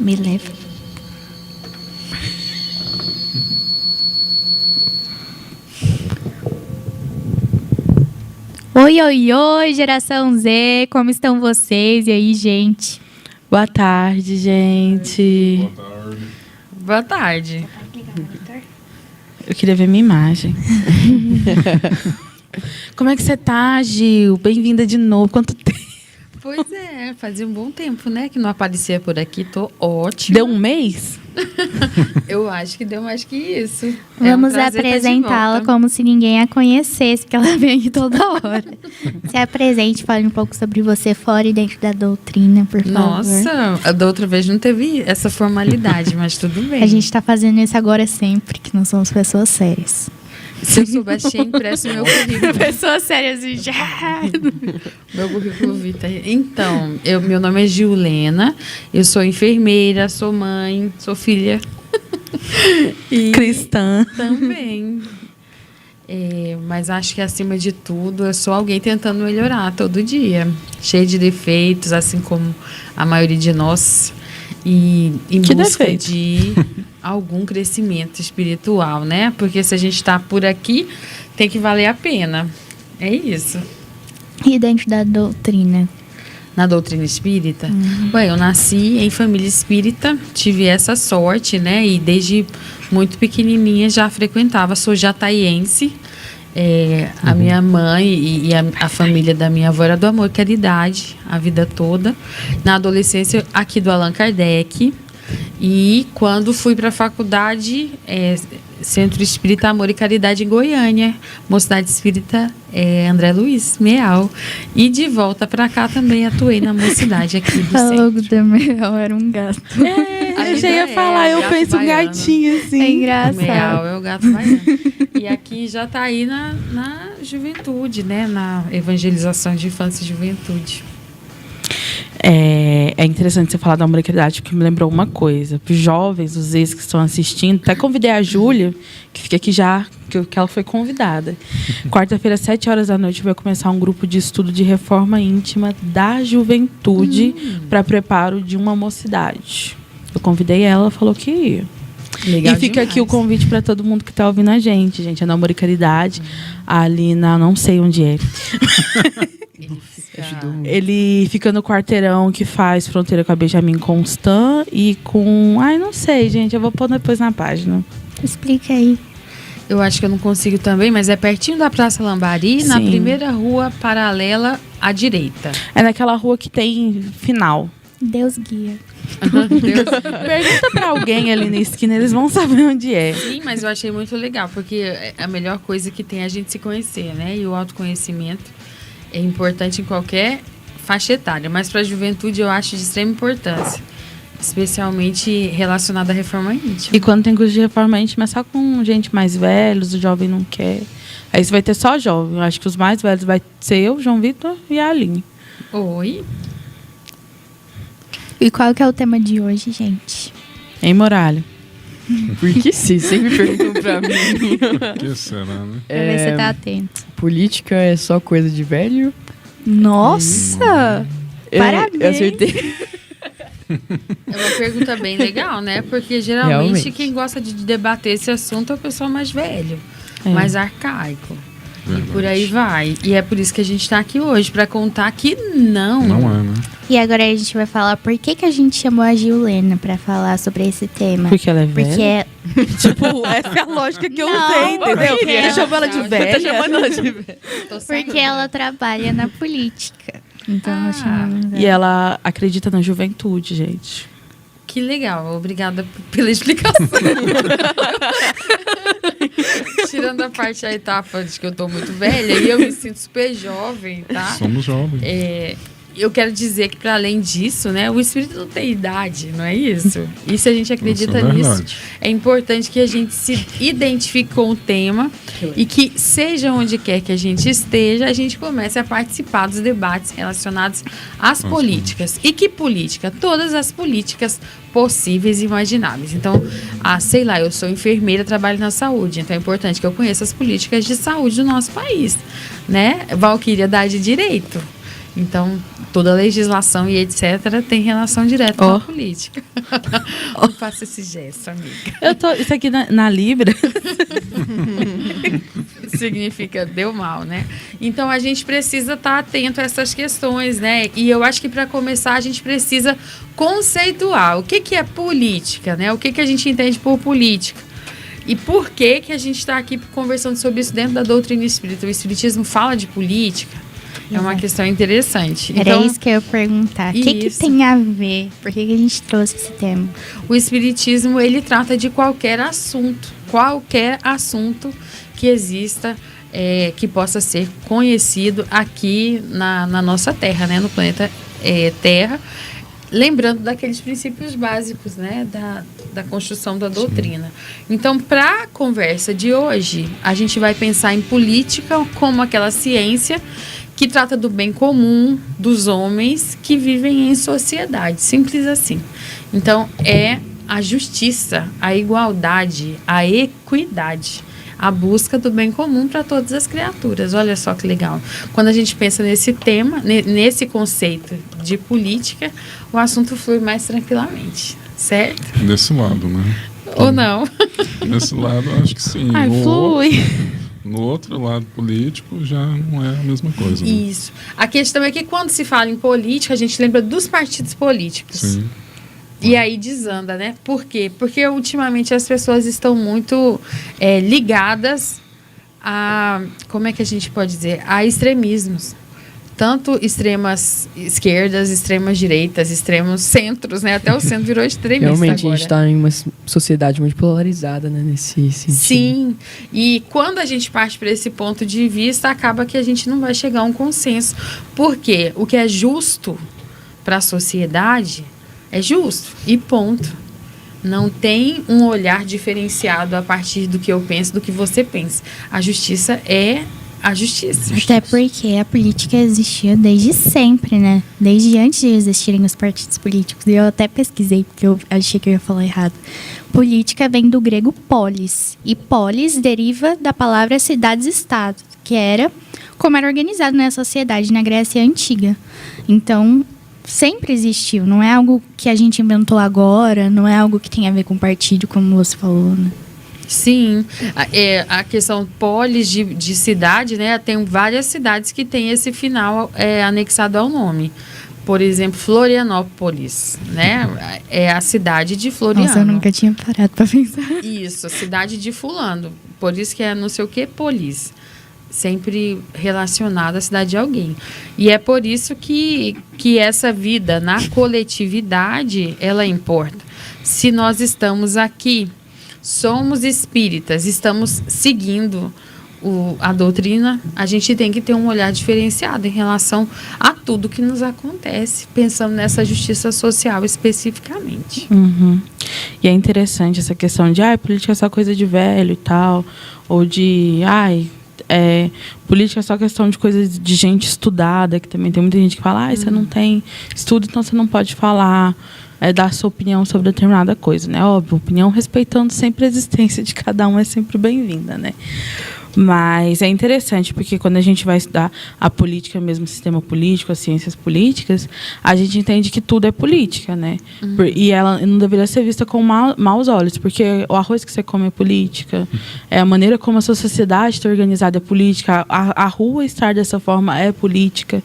Me leva. Oi, oi, oi, geração Z, como estão vocês? E aí, gente? Boa tarde, gente. Boa tarde. Eu queria ver minha imagem. Como é que você tá, Gil? Bem-vinda de novo. Quanto tempo? Pois é, fazia um bom tempo, né, que não aparecia por aqui. Tô ótima. Deu um mês? Eu acho que deu mais que isso. Vamos apresentá-la como se ninguém a conhecesse, porque ela vem aqui toda hora. Se apresente, fale um pouco sobre você fora e dentro da doutrina, por favor. Nossa, da outra vez não teve essa formalidade, mas tudo bem. A gente tá fazendo isso agora sempre, que não somos pessoas sérias. Se eu soubesse, tinha impresso meu currículo. Pessoas sérias e já. Meu currículo vitae. Então, meu nome é Giulena, eu sou enfermeira, sou mãe, sou filha. E cristã. Também. Mas acho que, acima de tudo, eu sou alguém tentando melhorar todo dia. Cheia de defeitos, assim como a maioria de nós. E em busca de algum crescimento espiritual, né? Porque se a gente está por aqui, tem que valer a pena. É isso. E dentro da doutrina? Na doutrina espírita? Bem, eu nasci em família espírita, tive essa sorte, né? E desde muito pequenininha já frequentava, sou jataiense. A minha mãe e a família da minha avó era do Amor e Caridade a vida toda. Na adolescência, aqui do Allan Kardec. E quando fui para a faculdade, Centro Espírita Amor e Caridade em Goiânia, Mocidade Espírita André Luiz Meal. E de volta para cá também atuei na Mocidade aqui do centro. Logo do Meal era um gato. Eu já ia falar, eu penso um gatinho assim. É engraçado. Meal é o gato baiano. E aqui já está aí na juventude, né? Na evangelização de infância e juventude. É interessante você falar da Amor e Caridade, porque me lembrou uma coisa. Para os jovens, os ex que estão assistindo, até convidei a Júlia, que fica aqui já, que ela foi convidada. Quarta-feira, às 7 horas da noite, vai começar um grupo de estudo de reforma íntima da juventude para preparo de uma mocidade. Eu convidei ela falou que ia. Legal e fica demais. aqui o convite para todo mundo que está ouvindo a gente. Gente, é na Amor e Caridade, ali na... não sei onde é. Ele fica no quarteirão que faz fronteira com a Benjamin Constant e com... Ai, não sei, gente. Eu vou pôr depois na página. Explica aí. Eu acho que eu não consigo também, mas é pertinho da Praça Lambari, Sim. na primeira rua paralela à direita. É naquela rua que tem final. Deus guia. Pergunta pra alguém ali na esquina, eles vão saber onde é. Sim, mas eu achei muito legal, porque a melhor coisa que tem é a gente se conhecer, né? E o autoconhecimento é importante em qualquer faixa etária, mas para a juventude eu acho de extrema importância, especialmente relacionada à reforma íntima. E quando tem curso de reforma íntima é só com gente mais velha, o jovem não quer. Aí você vai ter só jovem. Eu acho que os mais velhos vai ser eu, João Vitor e a Aline. Oi. E qual que é o tema de hoje, gente? Hein, Moralho? Porque sim, sempre perguntam pra mim. Que será, né? Pra ver se você tá atento. Política é só coisa de velho? Nossa! Parabéns! Eu acertei. É uma pergunta bem legal, né? Porque geralmente Realmente. quem gosta de debater esse assunto é o pessoal mais velho, mais arcaico. Verdade. E por aí vai. E é por isso que a gente está aqui hoje, para contar que não. Não é, né? E agora a gente vai falar por que a gente chamou a Giulena pra falar sobre esse tema. Porque ela é velha? Porque é... Tipo, essa é a lógica que eu Não, usei, entendeu? porque Você chamou ela de Tá velha? chamando ela de velho. Tô sabendo. Porque ela trabalha na política. Então nós chamamos ela. E ela acredita na juventude, gente. Que legal, obrigada pela explicação. Tirando a parte, a etapa de que eu tô muito velha e eu me sinto super jovem, tá? Somos jovens. Eu quero dizer que, para além disso, né, o espírito não tem idade, não é isso? E se a gente acredita Isso é nisso, verdade. é importante que a gente se identifique com o tema e que, seja onde quer que a gente esteja, a gente comece a participar dos debates relacionados às políticas. E que política? Todas as políticas possíveis e imagináveis. Então, sei lá, eu sou enfermeira, trabalho na saúde, então é importante que eu conheça as políticas de saúde do nosso país, né? Valquíria dá de direito. Então, toda legislação e etc. tem relação direta com a política. Não faça esse gesto, amiga. Isso aqui na Libra significa deu mal, né? Então, a gente precisa estar atento a essas questões, né? E eu acho que, para começar, a gente precisa conceituar o que é política, né? O que a gente entende por política. E por que a gente está aqui conversando sobre isso dentro da doutrina espírita? O espiritismo fala de política? É uma questão interessante. Era isso que eu ia perguntar. O que tem a ver? Por que a gente trouxe esse tema? O espiritismo, ele trata de qualquer assunto que exista, que possa ser conhecido aqui na nossa Terra, né? No planeta Terra. Lembrando daqueles princípios básicos, né, da construção da doutrina. Então, para a conversa de hoje, a gente vai pensar em política como aquela ciência que trata do bem comum dos homens que vivem em sociedade. Simples assim. Então, é a justiça, a igualdade, a equidade, a busca do bem comum para todas as criaturas. Olha só que legal. Quando a gente pensa nesse tema, nesse conceito de política, o assunto flui mais tranquilamente, certo? Desse lado, né? Ou não? Desse lado, eu acho que sim. Flui. No outro lado político já não é a mesma coisa. Né? Isso. A questão é que quando se fala em política, a gente lembra dos partidos políticos. Sim. E aí desanda, né? Por quê? Porque ultimamente as pessoas estão muito ligadas a, como é que a gente pode dizer? A extremismos. Tanto extremas esquerdas, extremas direitas, extremos centros, né? Até o centro virou extremista Realmente, agora. a gente está em uma sociedade muito polarizada, né? Nesse sentido. Sim. E quando a gente parte para esse ponto de vista, acaba que a gente não vai chegar a um consenso. Porque o que é justo para a sociedade é justo. E ponto. Não tem um olhar diferenciado a partir do que eu penso, do que você pensa. A justiça é a justiça. Até porque a política existia desde sempre, né? Desde antes de existirem os partidos políticos. E eu até pesquisei, porque eu achei que eu ia falar errado. Política vem do grego polis. E polis deriva da palavra cidades-estado, que era como era organizado na sociedade na Grécia Antiga. Então, sempre existiu. Não é algo que a gente inventou agora, não é algo que tem a ver com partido, como você falou, né? Sim, a questão polis de cidade, né? Tem várias cidades que têm esse final anexado ao nome. Por exemplo, Florianópolis, né? É a cidade de Floriano. Nossa, eu nunca tinha parado para pensar. Isso, a cidade de fulano. Por isso que é não sei o que, polis. Sempre relacionada à cidade de alguém. E é por isso que essa vida na coletividade, ela importa. Se nós estamos aqui, somos espíritas, estamos seguindo a doutrina, a gente tem que ter um olhar diferenciado em relação a tudo que nos acontece, pensando nessa justiça social especificamente. Uhum. E é interessante essa questão de política é só coisa de velho e tal, ou de política é só questão de coisa de gente estudada, que também tem muita gente que fala, você não tem estudo, então você não pode falar, dar sua opinião sobre determinada coisa, né? Óbvio, opinião respeitando sempre a existência de cada um é sempre bem-vinda, né? Mas é interessante, porque quando a gente vai estudar a política mesmo, o sistema político, as ciências políticas, a gente entende que tudo é política, né? E ela não deveria ser vista com maus olhos, porque o arroz que você come é política, a maneira como a sua sociedade está organizada é política, a rua estar dessa forma é política.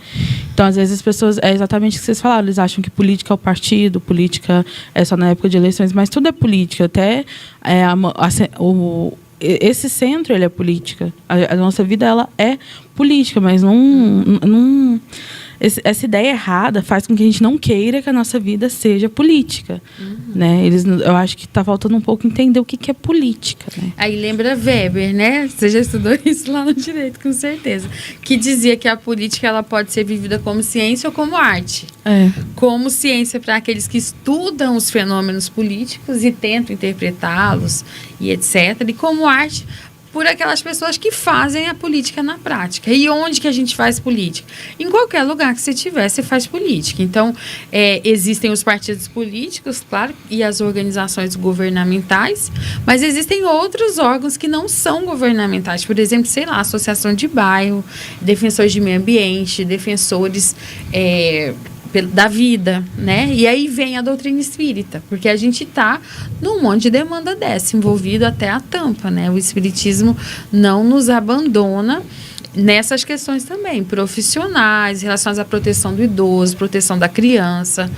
Então, às vezes, as pessoas, é exatamente o que vocês falaram, eles acham que política é o partido, política é só na época de eleições, mas tudo é política, até esse centro, ele é política. A nossa vida, ela é política, mas não essa ideia errada faz com que a gente não queira que a nossa vida seja política. Né? Eu acho que está faltando um pouco entender o que é política. Né? Aí lembra Weber, né? Você já estudou isso lá no direito, com certeza. Que dizia que a política ela pode ser vivida como ciência ou como arte. Como ciência para aqueles que estudam os fenômenos políticos e tentam interpretá-los e etc. E como arte por aquelas pessoas que fazem a política na prática. E onde que a gente faz política? Em qualquer lugar que você tiver, você faz política. Então, existem os partidos políticos, claro, e as organizações governamentais, mas existem outros órgãos que não são governamentais. Por exemplo, sei lá, associação de bairro, defensores de meio ambiente, defensores da vida, né? E aí vem a doutrina espírita, porque a gente está num monte de demanda dessa, envolvido até a tampa, né? O espiritismo não nos abandona nessas questões também, profissionais, relacionadas à proteção do idoso, proteção da criança,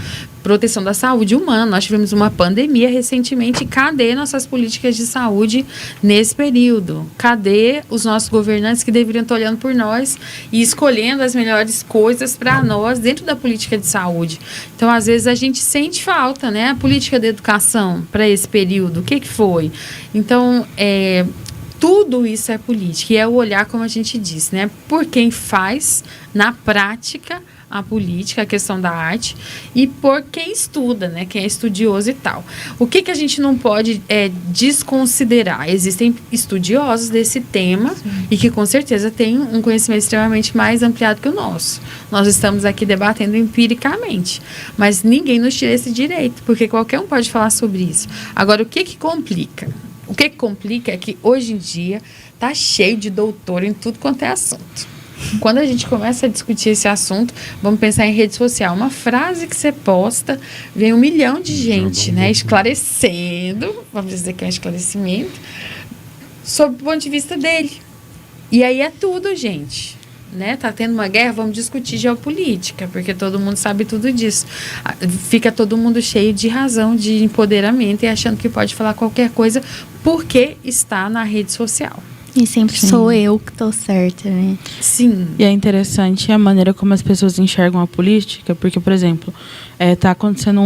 proteção da saúde humana. Nós tivemos uma pandemia recentemente. Cadê nossas políticas de saúde nesse período? Cadê os nossos governantes que deveriam estar olhando por nós e escolhendo as melhores coisas para nós dentro da política de saúde? Então, às vezes, a gente sente falta, né? A política de educação para esse período, o que foi? Então, tudo isso é política, e é o olhar, como a gente disse, né? Por quem faz, na prática, a política, a questão da arte, e por quem estuda, né? Quem é estudioso e tal. O que a gente não pode desconsiderar? Existem estudiosos desse tema, sim, e que com certeza têm um conhecimento extremamente mais ampliado que o nosso. Nós estamos aqui debatendo empiricamente, mas ninguém nos tira esse direito, porque qualquer um pode falar sobre isso. Agora, o que complica? O que complica é que hoje em dia está cheio de doutor em tudo quanto é assunto. Quando a gente começa a discutir esse assunto, vamos pensar em rede social. Uma frase que você posta, vem 1 milhão de gente, né, esclarecendo, vamos dizer que é um esclarecimento, sob o ponto de vista dele. E aí é tudo, gente. Né? Tá tendo uma guerra, vamos discutir geopolítica, porque todo mundo sabe tudo disso. Fica todo mundo cheio de razão, de empoderamento e achando que pode falar qualquer coisa porque está na rede social. E sempre sou eu que tô certa, né? Sim. E é interessante a maneira como as pessoas enxergam a política, porque, por exemplo, tá acontecendo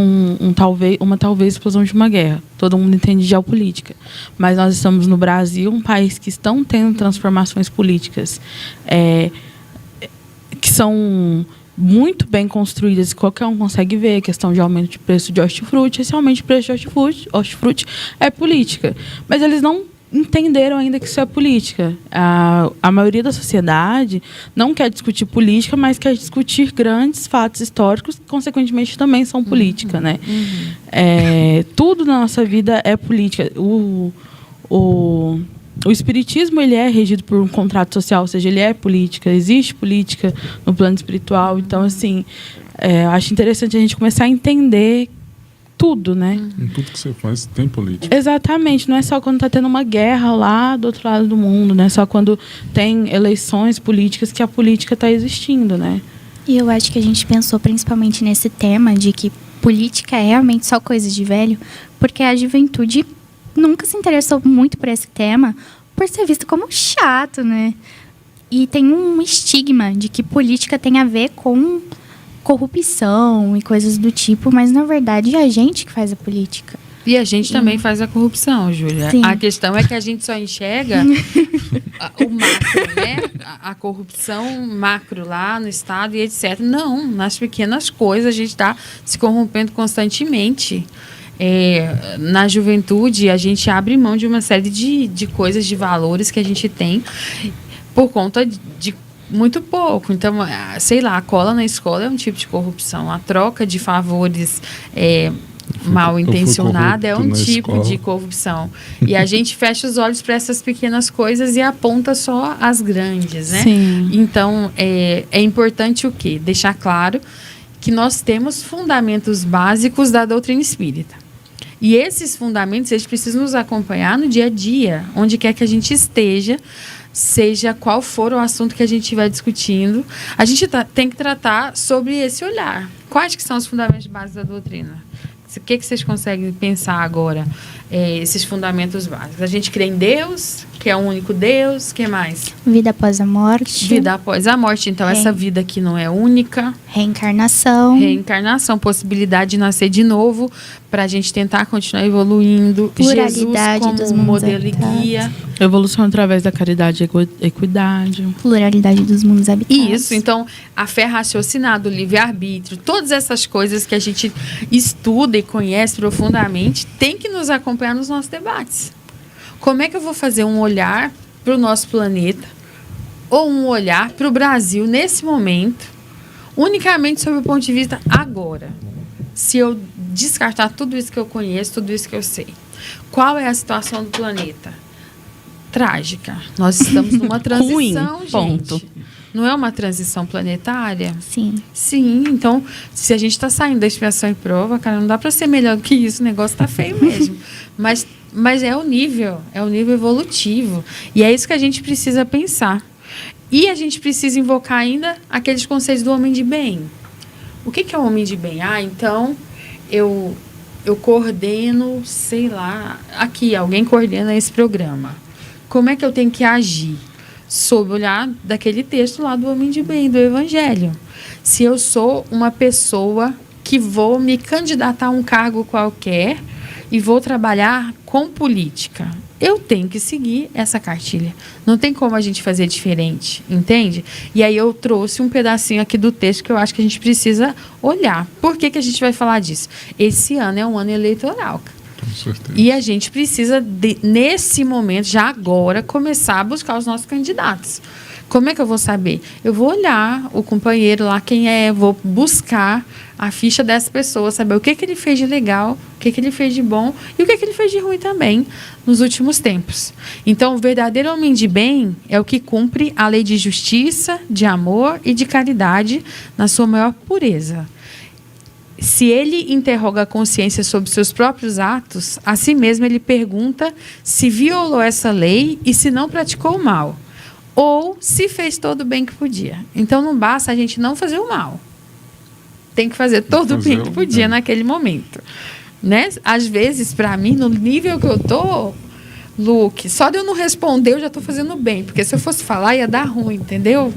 uma talvez explosão de uma guerra. Todo mundo entende de geopolítica. Mas nós estamos no Brasil, um país que estão tendo transformações políticas que são muito bem construídas, qualquer um consegue ver, a questão de aumento de preço de hortifruti. Esse aumento de preço de hortifruti é política. Mas eles não entenderam ainda que isso é política. A maioria da sociedade não quer discutir política, mas quer discutir grandes fatos históricos que, consequentemente, também são política. Né? Tudo na nossa vida é política. O espiritismo, ele é regido por um contrato social, ou seja, ele é política, existe política no plano espiritual. Então, assim, acho interessante a gente começar a entender tudo, né? Em tudo que você faz tem política. Exatamente, não é só quando está tendo uma guerra lá do outro lado do mundo, não é só quando tem eleições políticas que a política está existindo, né? E eu acho que a gente pensou principalmente nesse tema de que política é realmente só coisa de velho, porque a juventude nunca se interessou muito por esse tema, por ser visto como chato, né? E tem um estigma de que política tem a ver com corrupção e coisas do tipo, mas na verdade é a gente que faz a política. E a gente também faz a corrupção, Júlia. Sim. A questão é que a gente só enxerga o macro, né? A corrupção macro lá no Estado e etc. Não, nas pequenas coisas a gente está se corrompendo constantemente. Na juventude, a gente abre mão de uma série de coisas, de valores que a gente tem por conta de muito pouco. Então, sei lá, a cola na escola é um tipo de corrupção. A troca de favores mal intencionada é um tipo de corrupção. E a gente fecha os olhos para essas pequenas coisas e aponta só as grandes, né? Sim. Então, é importante o quê? Deixar claro que nós temos fundamentos básicos da doutrina espírita. E esses fundamentos, eles precisam nos acompanhar no dia a dia, onde quer que a gente esteja, seja qual for o assunto que a gente estiver discutindo, a gente tem que tratar sobre esse olhar. Quais que são os fundamentos básicos da doutrina? O que vocês conseguem pensar agora? Esses fundamentos básicos. A gente crê em Deus, que é o único Deus. O que mais? Vida após a morte. Vida após a morte. Então, essa vida aqui não é única. Reencarnação. Reencarnação, possibilidade de nascer de novo, para a gente tentar continuar evoluindo. Pluralidade Jesus dos como mundos modelo e habitados. guia. Evolução através da caridade e equidade. Pluralidade dos mundos habitados. Isso, então, a fé raciocinada, o livre-arbítrio, todas essas coisas que a gente estuda e conhece profundamente, tem que nos acompanhar nos nossos debates. Como é que eu vou fazer um olhar para o nosso planeta ou um olhar para o Brasil nesse momento, unicamente sob o ponto de vista agora. Se eu descartar tudo isso que eu conheço, tudo isso que eu sei. Qual é a situação do planeta? Trágica. Nós estamos numa transição, Ruim, gente. ponto. Não é uma transição planetária? Sim. Sim, então, se a gente está saindo da expiação e prova, cara, não dá para ser melhor do que isso, o negócio está feio mesmo. Mas é o nível evolutivo. E é isso que a gente precisa pensar. E a gente precisa invocar ainda aqueles conceitos do homem de bem. O que é o homem de bem? Então, eu coordeno, sei lá, aqui, alguém coordena esse programa. Como é que eu tenho que agir? Sob o olhar daquele texto lá do homem de bem, do Evangelho. Se eu sou uma pessoa que vou me candidatar a um cargo qualquer e vou trabalhar com política, eu tenho que seguir essa cartilha. Não tem como a gente fazer diferente, entende? E aí eu trouxe um pedacinho aqui do texto que eu acho que a gente precisa olhar. Por que a gente vai falar disso? Esse ano é um ano eleitoral. Com certeza. E a gente precisa, nesse momento, já agora, começar a buscar os nossos candidatos. Como é que eu vou saber? Eu vou olhar o companheiro lá, quem é, vou buscar a ficha dessa pessoa, saber o que ele fez de legal, o que ele fez de bom e o que ele fez de ruim também nos últimos tempos. Então, o verdadeiro homem de bem é o que cumpre a lei de justiça, de amor e de caridade na sua maior pureza. Se ele interroga a consciência sobre seus próprios atos, a si mesmo ele pergunta se violou essa lei e se não praticou o mal, ou se fez todo o bem que podia. Então, não basta a gente não fazer o mal. Tem que fazer todo o bem que podia naquele momento. Né? Às vezes, para mim, no nível que eu estou, Luke, só de eu não responder, eu já estou fazendo bem. Porque se eu fosse falar, ia dar ruim, entendeu?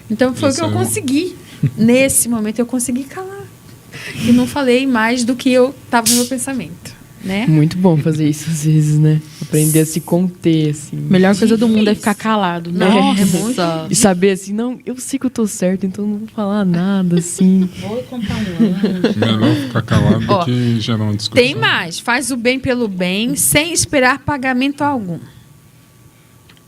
Então, foi o que eu consegui. Nesse momento, eu consegui calar. E não falei mais do que eu estava no meu pensamento. Né? Muito bom fazer isso às vezes, né? Aprender a se conter, assim. Melhor coisa do mundo é ficar calado. Nossa, Nossa. E saber assim, não, eu sei que eu tô certo, então não vou falar nada, assim. Vou comprar um. Melhor ficar calado do que gerar uma discussão. Tem mais. Faz o bem pelo bem, sem esperar pagamento algum.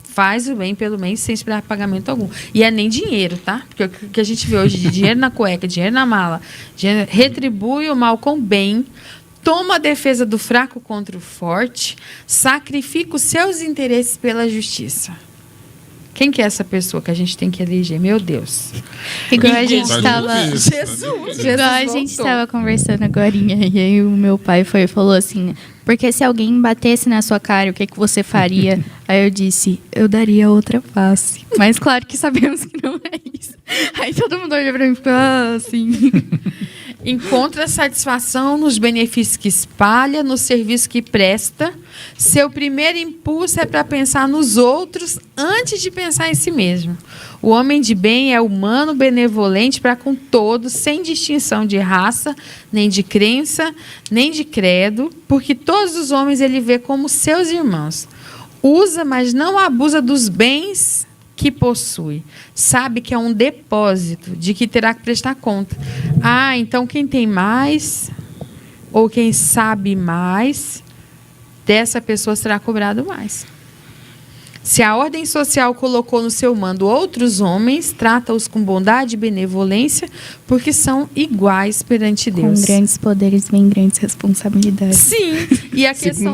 Faz o bem pelo bem, sem esperar pagamento algum. E é nem dinheiro, tá? Porque o que a gente vê hoje de dinheiro na cueca, dinheiro na mala, retribui o mal com bem, toma a defesa do fraco contra o forte, sacrifica os seus interesses pela justiça. Quem que é essa pessoa que a gente tem que eleger? Meu Deus. Igual a gente estava... Jesus a gente estava conversando agorinha, e aí o meu pai falou assim, porque se alguém batesse na sua cara, o que você faria? Aí eu disse, eu daria outra face. Mas claro que sabemos que não é isso. Aí todo mundo olha pra mim e fica assim... Encontra satisfação nos benefícios que espalha, no serviço que presta. Seu primeiro impulso é para pensar nos outros antes de pensar em si mesmo. O homem de bem é humano, benevolente para com todos, sem distinção de raça, nem de crença, nem de credo, porque todos os homens ele vê como seus irmãos. Usa, mas não abusa dos bens que possui. Sabe que é um depósito de que terá que prestar conta. Ah, então quem tem mais, ou quem sabe mais, dessa pessoa será cobrado mais. Se a ordem social colocou no seu mando outros homens, trata-os com bondade e benevolência, porque são iguais perante Deus. Com grandes poderes vem grandes responsabilidades. Sim, e a questão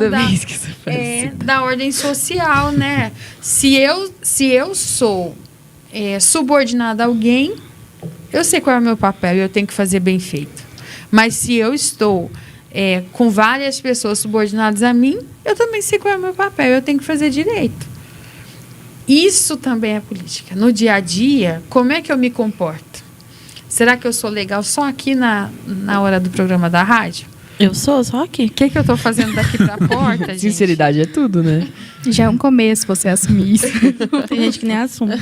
da ordem social, né? Se eu sou subordinada a alguém, eu sei qual é o meu papel e eu tenho que fazer bem feito. Mas se eu estou com várias pessoas subordinadas a mim, eu também sei qual é o meu papel e eu tenho que fazer direito. Isso também é política. No dia a dia, como é que eu me comporto? Será que eu sou legal só aqui na hora do programa da rádio? Eu sou, só aqui. O que eu estou fazendo daqui para a porta, gente? Sinceridade é tudo, né? Já é um começo você assumir isso. Tem gente que nem assume.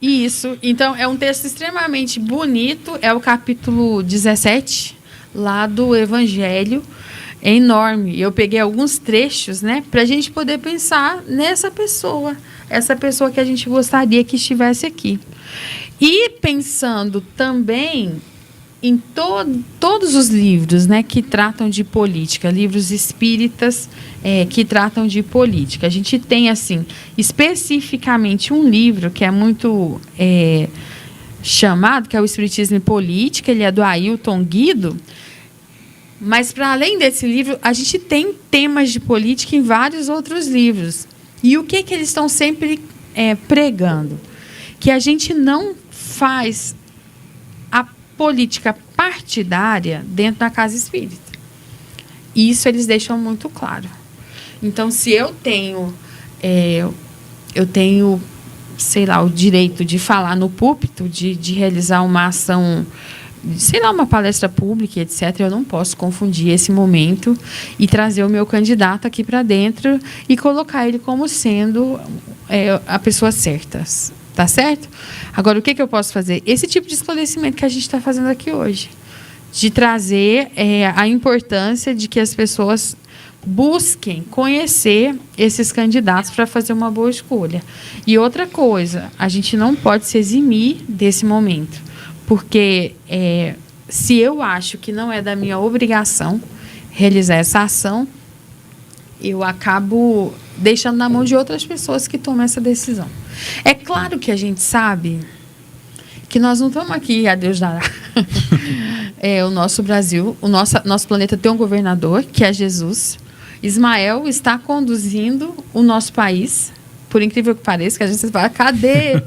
Isso. Então, é um texto extremamente bonito. É o capítulo 17, lá do Evangelho. É enorme. Eu peguei alguns trechos, né, para a gente poder pensar nessa pessoa. Essa pessoa que a gente gostaria que estivesse aqui. E pensando também em todos os livros, né, que tratam de política, livros espíritas que tratam de política. A gente tem, assim, especificamente um livro que é muito chamado, que é o Espiritismo e Política, ele é do Ailton Guido, mas, para além desse livro, a gente tem temas de política em vários outros livros. E o que eles estão sempre pregando? Que a gente não faz a política partidária dentro da casa espírita. Isso eles deixam muito claro. Então, se eu tenho, sei lá, o direito de falar no púlpito, de realizar uma ação, sei lá, uma palestra pública, etc., eu não posso confundir esse momento e trazer o meu candidato aqui para dentro e colocar ele como sendo a pessoa certa. Tá certo? Agora, o que eu posso fazer? Esse tipo de esclarecimento que a gente está fazendo aqui hoje. De trazer a importância de que as pessoas busquem conhecer esses candidatos para fazer uma boa escolha. E outra coisa, a gente não pode se eximir desse momento. Porque se eu acho que não é da minha obrigação realizar essa ação, eu acabo deixando na mão de outras pessoas que tomam essa decisão. É claro que a gente sabe que nós não estamos aqui, a Deus dará. O nosso Brasil, o nosso planeta tem um governador, que é Jesus. Ismael está conduzindo o nosso país, por incrível que pareça, que a gente fala, cadê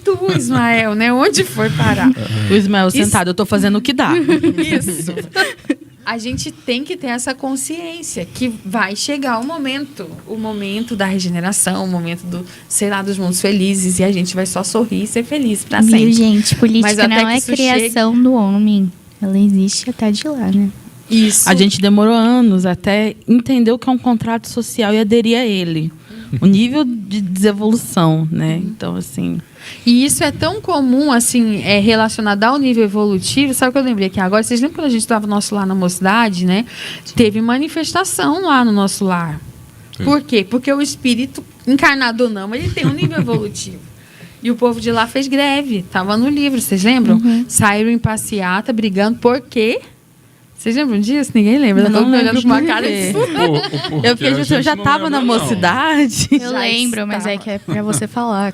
tu, Ismael, né? Onde foi parar? O Ismael sentado, eu estou fazendo o que dá. Isso. A gente tem que ter essa consciência que vai chegar o momento da regeneração, o momento dos mundos felizes, e a gente vai só sorrir e ser feliz para sempre. Viu, gente? Política não é criação do homem. Ela existe até de lá, né? Isso. A gente demorou anos até entender o que é um contrato social e aderir a ele. O nível de desevolução, né? Então, assim... E isso é tão comum, assim, relacionado ao nível evolutivo. Sabe o que eu lembrei aqui agora? Vocês lembram quando a gente estava no nosso lar na mocidade, né? Sim. Teve manifestação lá no nosso lar. Sim. Por quê? Porque o espírito, encarnado ou não, ele tem um nível evolutivo. E o povo de lá fez greve. Estava no livro, vocês lembram? Uhum. Saíram em passeata, brigando. Por quê? Vocês lembram disso? Ninguém lembra. Não me olhando com uma cara de eu fiquei assim, eu já estava na mocidade. Eu lembro, mas é que é para você falar.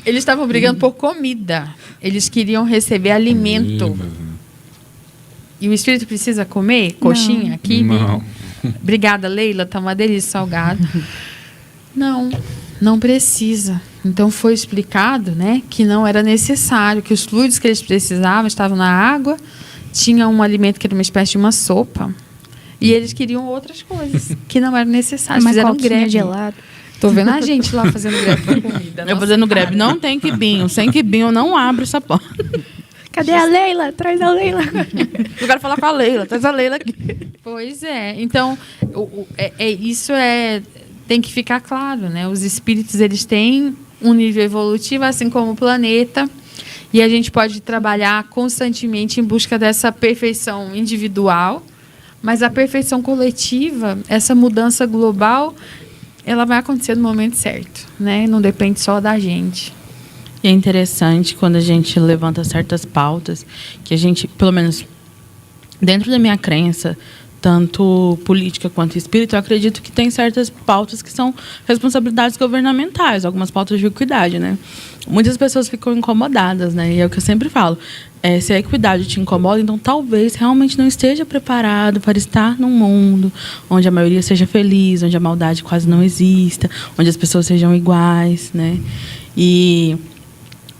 Eles estavam brigando por comida. Eles queriam receber alimento. E o espírito precisa comer? Coxinha aqui? Não. Obrigada, Leila. Tá uma delícia salgado. Não precisa. Então foi explicado, né, que não era necessário, que os fluidos que eles precisavam estavam na água. Tinha um alimento que era uma espécie de uma sopa. E eles queriam outras coisas que não eram necessárias. Uma fizeram greve. Gelado. Tô vendo a gente lá fazendo greve pra comida. Eu fazendo greve. Não tem quibinho. Sem quibinho eu não abro essa porta. Cadê a Leila? Traz a Leila. Eu quero falar com a Leila. Traz a Leila aqui. Pois é. Então, isso tem que ficar claro, né? Os espíritos, eles têm um nível evolutivo, assim como o planeta. E a gente pode trabalhar constantemente em busca dessa perfeição individual, mas a perfeição coletiva, essa mudança global, ela vai acontecer no momento certo, né? Não depende só da gente. E é interessante quando a gente levanta certas pautas, que a gente, pelo menos dentro da minha crença, tanto política quanto espírita, eu acredito que tem certas pautas que são responsabilidades governamentais, algumas pautas de equidade, né? Muitas pessoas ficam incomodadas, né? E é o que eu sempre falo. Se a equidade te incomoda, então talvez realmente não esteja preparado para estar num mundo onde a maioria seja feliz, onde a maldade quase não exista, onde as pessoas sejam iguais, né? E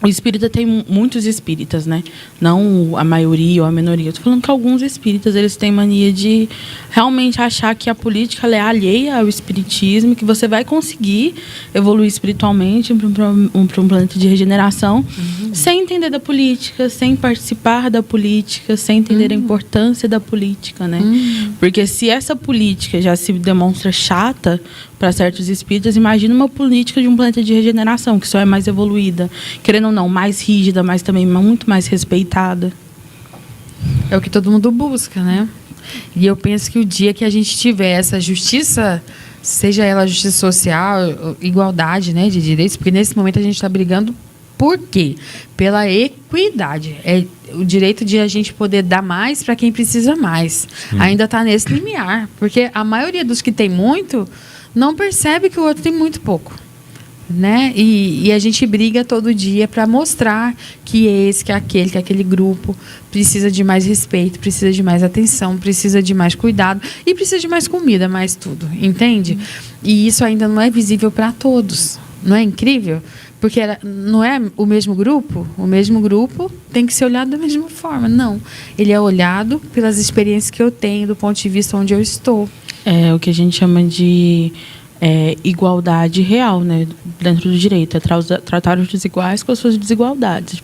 o espírita tem muitos espíritas, né? Não a maioria ou a minoria. Estou falando que alguns espíritas, eles têm mania de realmente achar que a política é alheia ao espiritismo, que você vai conseguir evoluir espiritualmente para um planeta de regeneração, sem entender da política, sem participar da política, sem entender a importância da política, né? Porque se essa política já se demonstra chata para certos espíritas, imagina uma política de um planeta de regeneração, que só é mais evoluída, querendo ou não, mais rígida, mas também muito mais respeitada. É o que todo mundo busca, né? E eu penso que o dia que a gente tiver essa justiça, seja ela justiça social, igualdade, né, de direitos, porque nesse momento a gente está brigando por quê? Pela equidade. o direito de a gente poder dar mais para quem precisa mais. Ainda está nesse limiar, porque a maioria dos que tem muito não percebe que o outro tem muito pouco, né? E a gente briga todo dia para mostrar que esse, que aquele grupo precisa de mais respeito, precisa de mais atenção, precisa de mais cuidado e precisa de mais comida, mais tudo, entende? E isso ainda não é visível para todos. Não é incrível? Porque não é o mesmo grupo tem que ser olhado da mesma forma. Não. Ele é olhado pelas experiências que eu tenho, do ponto de vista onde eu estou. É o que a gente chama de igualdade real, né? Dentro do direito. É tratar os desiguais com as suas desigualdades.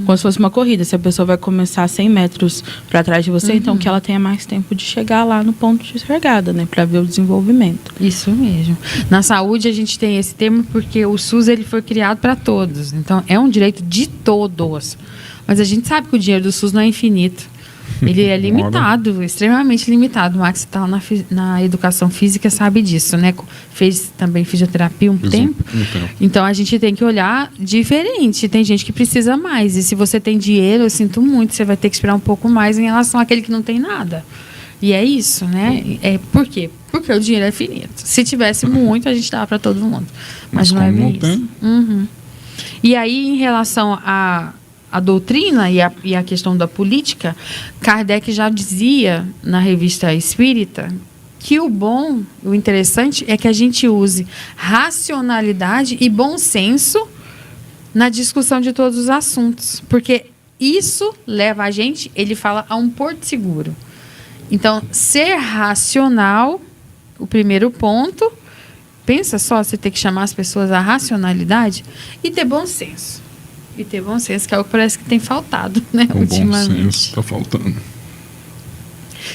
Como se fosse uma corrida. Se a pessoa vai começar 100 metros para trás de você, então que ela tenha mais tempo de chegar lá no ponto de chegada, né? Para ver o desenvolvimento. Isso mesmo. Na saúde a gente tem esse termo porque o SUS ele foi criado para todos. Então é um direito de todos. Mas a gente sabe que o dinheiro do SUS não é infinito. Ele é limitado, extremamente limitado. O Max está na educação física, sabe disso, né? Fez também fisioterapia um tempo. Então, a gente tem que olhar diferente. Tem gente que precisa mais. E se você tem dinheiro, eu sinto muito, você vai ter que esperar um pouco mais em relação àquele que não tem nada. E é isso, né? Por quê? Porque o dinheiro é finito. Se tivesse muito, a gente dava para todo mundo. Mas não é bem isso. E aí, em relação a doutrina e a questão da política, Kardec já dizia na Revista Espírita que o interessante é que a gente use racionalidade e bom senso na discussão de todos os assuntos, porque isso leva a gente, ele fala, a um porto seguro. Então, ser racional, o primeiro ponto, pensa só, você tem que chamar as pessoas à racionalidade e ter bom senso. E ter bom senso, que é o que parece que tem faltado, né, ultimamente. Bom senso está faltando.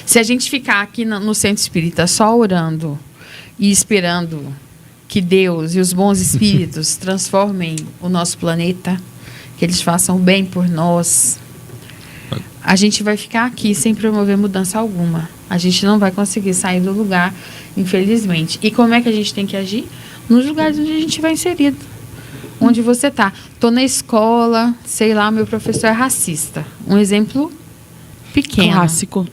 Se a gente ficar aqui no centro espírita só orando e esperando que Deus e os bons espíritos transformem o nosso planeta, que eles façam o bem por nós, a gente vai ficar aqui sem promover mudança alguma. A gente não vai conseguir sair do lugar, infelizmente. E como é que a gente tem que agir? Nos lugares onde a gente vai inserido. Onde você está. Estou na escola, sei lá, meu professor é racista. Um exemplo pequeno. Clássico.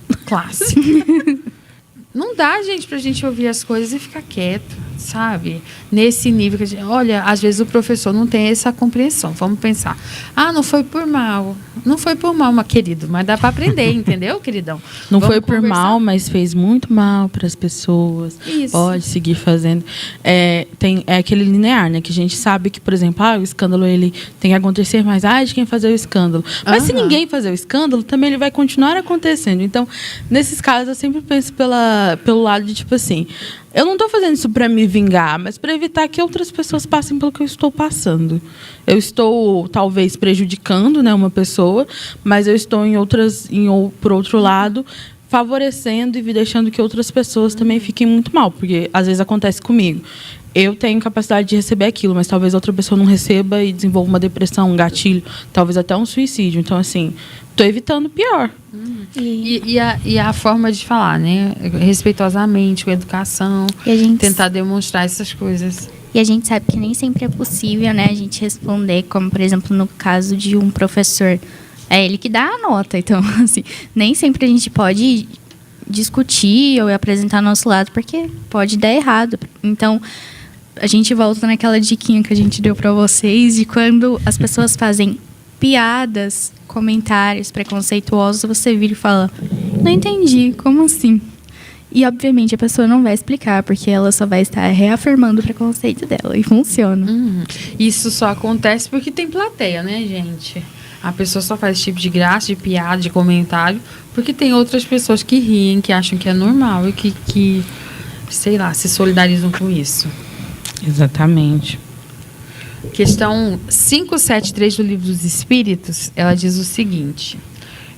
Não dá, gente, pra gente ouvir as coisas e ficar quieto, sabe? Nesse nível que a gente... Olha, às vezes o professor não tem essa compreensão. Vamos pensar. Não foi por mal. Não foi por mal, querido, mas dá para aprender, entendeu, queridão? Não Vamos foi por mal, mas fez muito mal para as pessoas. Isso. Pode seguir fazendo. É aquele linear, né? Que a gente sabe que, por exemplo, o escândalo ele tem que acontecer, mas de quem fazer o escândalo. Mas se ninguém fazer o escândalo, também ele vai continuar acontecendo. Então, nesses casos, eu sempre penso pelo lado de, tipo assim, eu não estou fazendo isso para me vingar, mas para evitar que outras pessoas passem pelo que eu estou passando. Eu estou, talvez, prejudicando, né, uma pessoa, mas eu estou, por outro lado, favorecendo e deixando que outras pessoas também fiquem muito mal. Porque, às vezes, acontece comigo. Eu tenho capacidade de receber aquilo, mas talvez outra pessoa não receba e desenvolva uma depressão, um gatilho, talvez até um suicídio. Então, assim, estou evitando o pior. E a forma de falar, né? Respeitosamente, com educação, tentar demonstrar essas coisas. E a gente sabe que nem sempre é possível, né, a gente responder, como, por exemplo, no caso de um professor. É ele que dá a nota. Então, assim, nem sempre a gente pode discutir ou apresentar nosso lado, porque pode dar errado. Então, a gente volta naquela diquinha que a gente deu para vocês, de quando as pessoas fazem piadas, comentários preconceituosos, você vira e fala, não entendi, como assim? E, obviamente, a pessoa não vai explicar, porque ela só vai estar reafirmando o preconceito dela. E funciona. Isso só acontece porque tem plateia, né, gente? A pessoa só faz esse tipo de graça, de piada, de comentário, porque tem outras pessoas que riem, que acham que é normal e que sei lá, se solidarizam com isso. Exatamente. Questão 573 do Livro dos Espíritos, ela diz o seguinte...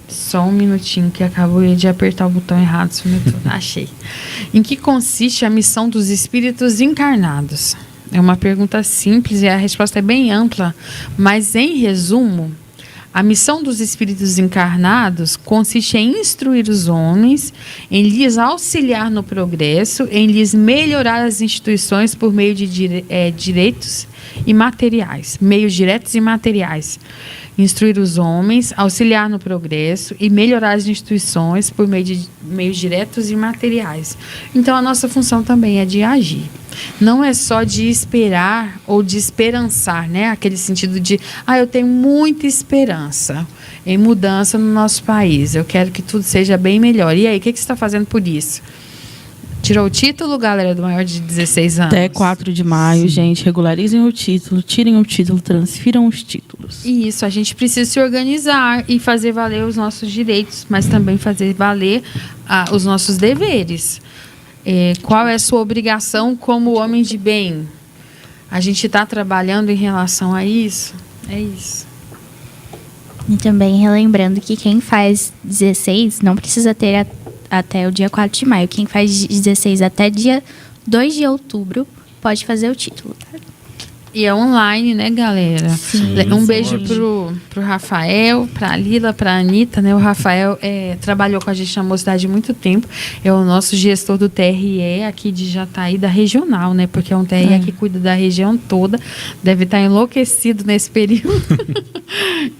Só um minutinho que acabou de apertar o botão errado. Achei. Em que consiste a missão dos espíritos encarnados? É uma pergunta simples e a resposta é bem ampla, mas em resumo, a missão dos espíritos encarnados consiste em instruir os homens, em lhes auxiliar no progresso, em lhes melhorar as instituições por meio de direitos e materiais, meios diretos e materiais, instruir os homens, auxiliar no progresso e melhorar as instituições por meio de meios diretos e materiais. Então, a nossa função também é de agir. Não é só de esperar ou de esperançar, né? Aquele sentido de, eu tenho muita esperança em mudança no nosso país. Eu quero que tudo seja bem melhor. E aí, o que você está fazendo por isso? Tirou o título, galera, do maior de 16 anos? Até 4 de maio, gente, regularizem o título, tirem o título, transfiram os títulos. Isso, a gente precisa se organizar e fazer valer os nossos direitos, mas também fazer valer os nossos deveres. Qual é a sua obrigação como homem de bem? A gente está trabalhando em relação a isso? É isso. E também relembrando que quem faz 16 não precisa ter até o dia 4 de maio. Quem faz 16 até dia 2 de outubro pode fazer o título, tá? E é online, né, galera? Sim. Um beijo pro Rafael, pra Lila, pra Anitta, né? O Rafael trabalhou com a gente na Mocidade há muito tempo. É o nosso gestor do TRE aqui de Jataí, da regional, né? Porque é um TRE que cuida da região toda. Deve estar enlouquecido nesse período.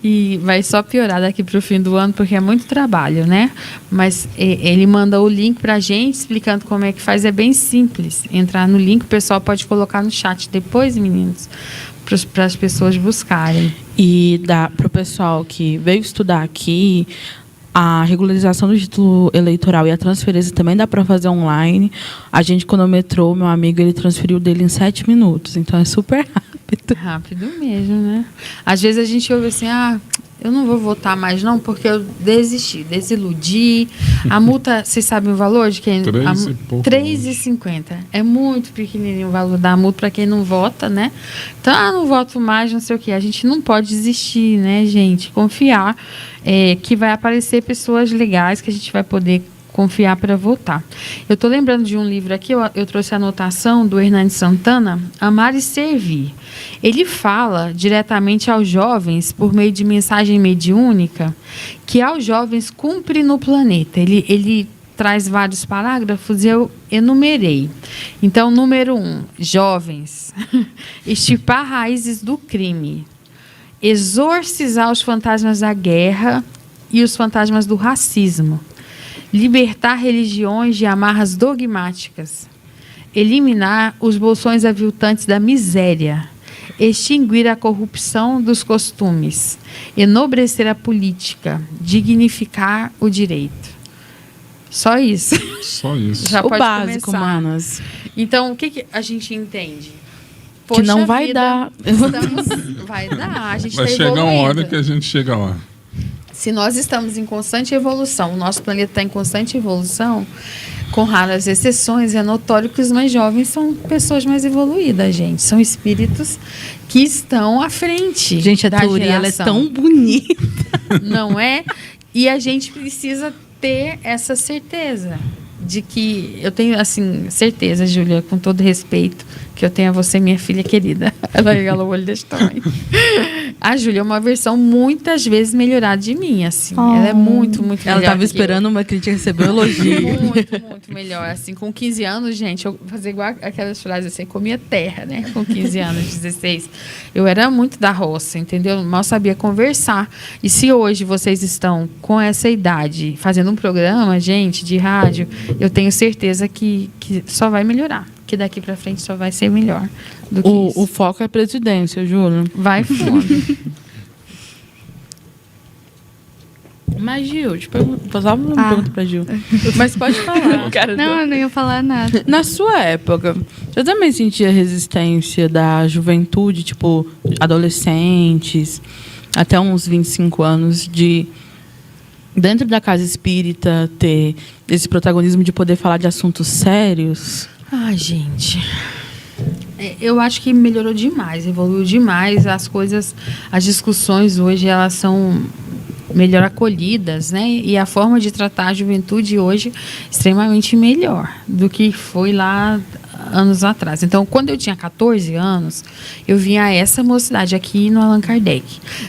E vai só piorar daqui pro fim do ano, porque é muito trabalho, né? Mas ele manda o link pra gente, explicando como é que faz. É bem simples. Entrar no link, o pessoal pode colocar no chat depois, meninos, para as pessoas buscarem. E para o pessoal que veio estudar aqui, a regularização do título eleitoral e a transferência também dá para fazer online. A gente cronometrou, meu amigo, ele transferiu dele em 7 minutos. Então, é super rápido. Rápido mesmo, né? Às vezes a gente ouve assim, eu não vou votar mais não, porque eu desiludi. A multa, vocês sabem o valor de quem? R$3,50. É muito pequenininho o valor da multa para quem não vota, né? Então, não voto mais, não sei o quê. A gente não pode desistir, né, gente? Confiar que vai aparecer pessoas legais que a gente vai poder confiar para votar. Eu estou lembrando de um livro aqui, eu trouxe a anotação do Hernani Santana, Amar e Servir. Ele fala diretamente aos jovens, por meio de mensagem mediúnica, que aos jovens cumpre no planeta. Ele traz vários parágrafos e eu enumerei. Então, número 1, jovens, extirpar raízes do crime, exorcizar os fantasmas da guerra e os fantasmas do racismo, libertar religiões de amarras dogmáticas, eliminar os bolsões aviltantes da miséria, extinguir a corrupção dos costumes, enobrecer a política, dignificar o direito. Só isso. Só isso. Já O pode básico, começar. manas. Então, o que a gente entende? Que não vai dar. Vai dar. A gente Vai está chegar uma evoluindo. hora que a gente chega lá. Se nós estamos em constante evolução, o nosso planeta está em constante evolução, com raras exceções, é notório que os mais jovens são pessoas mais evoluídas, gente. São espíritos que estão à frente. Gente, a da teoria ela é geração. tão bonita. Não é? E a gente precisa ter essa certeza de que eu tenho, assim, certeza, Júlia, com todo respeito, que eu tenho a você, minha filha querida. Ela regala o olho deste tamanho. A Júlia é uma versão muitas vezes melhorada de mim, assim. Ela é muito, muito melhor. Ela estava que esperando uma crítica e recebeu eu. elogio. Muito melhor. Assim, com 15 anos, gente, eu fazia igual aquelas frases assim, comia terra, né? Com 15 anos, 16. Eu era muito da roça, entendeu? Mal sabia conversar. E se hoje vocês estão com essa idade fazendo um programa, gente, de rádio, eu tenho certeza que só vai melhorar. Que daqui para frente só vai ser melhor do que isso. O foco é presidência, Júlio. Vai fundo. Mas, Gil, te pergunto, passava uma pergunta pra Gil. Mas pode falar. Não, eu não ia falar nada. Na sua época, você também sentia resistência da juventude, tipo, adolescentes, até uns 25 anos, de, dentro da casa espírita, ter esse protagonismo de poder falar de assuntos sérios? Ai, gente. Eu acho que melhorou demais, evoluiu demais. As coisas, as discussões hoje, elas são melhor acolhidas, né? E a forma de tratar a juventude hoje extremamente melhor do que foi lá anos atrás. Então, quando eu tinha 14 anos, eu vinha a essa mocidade aqui no Allan Kardec.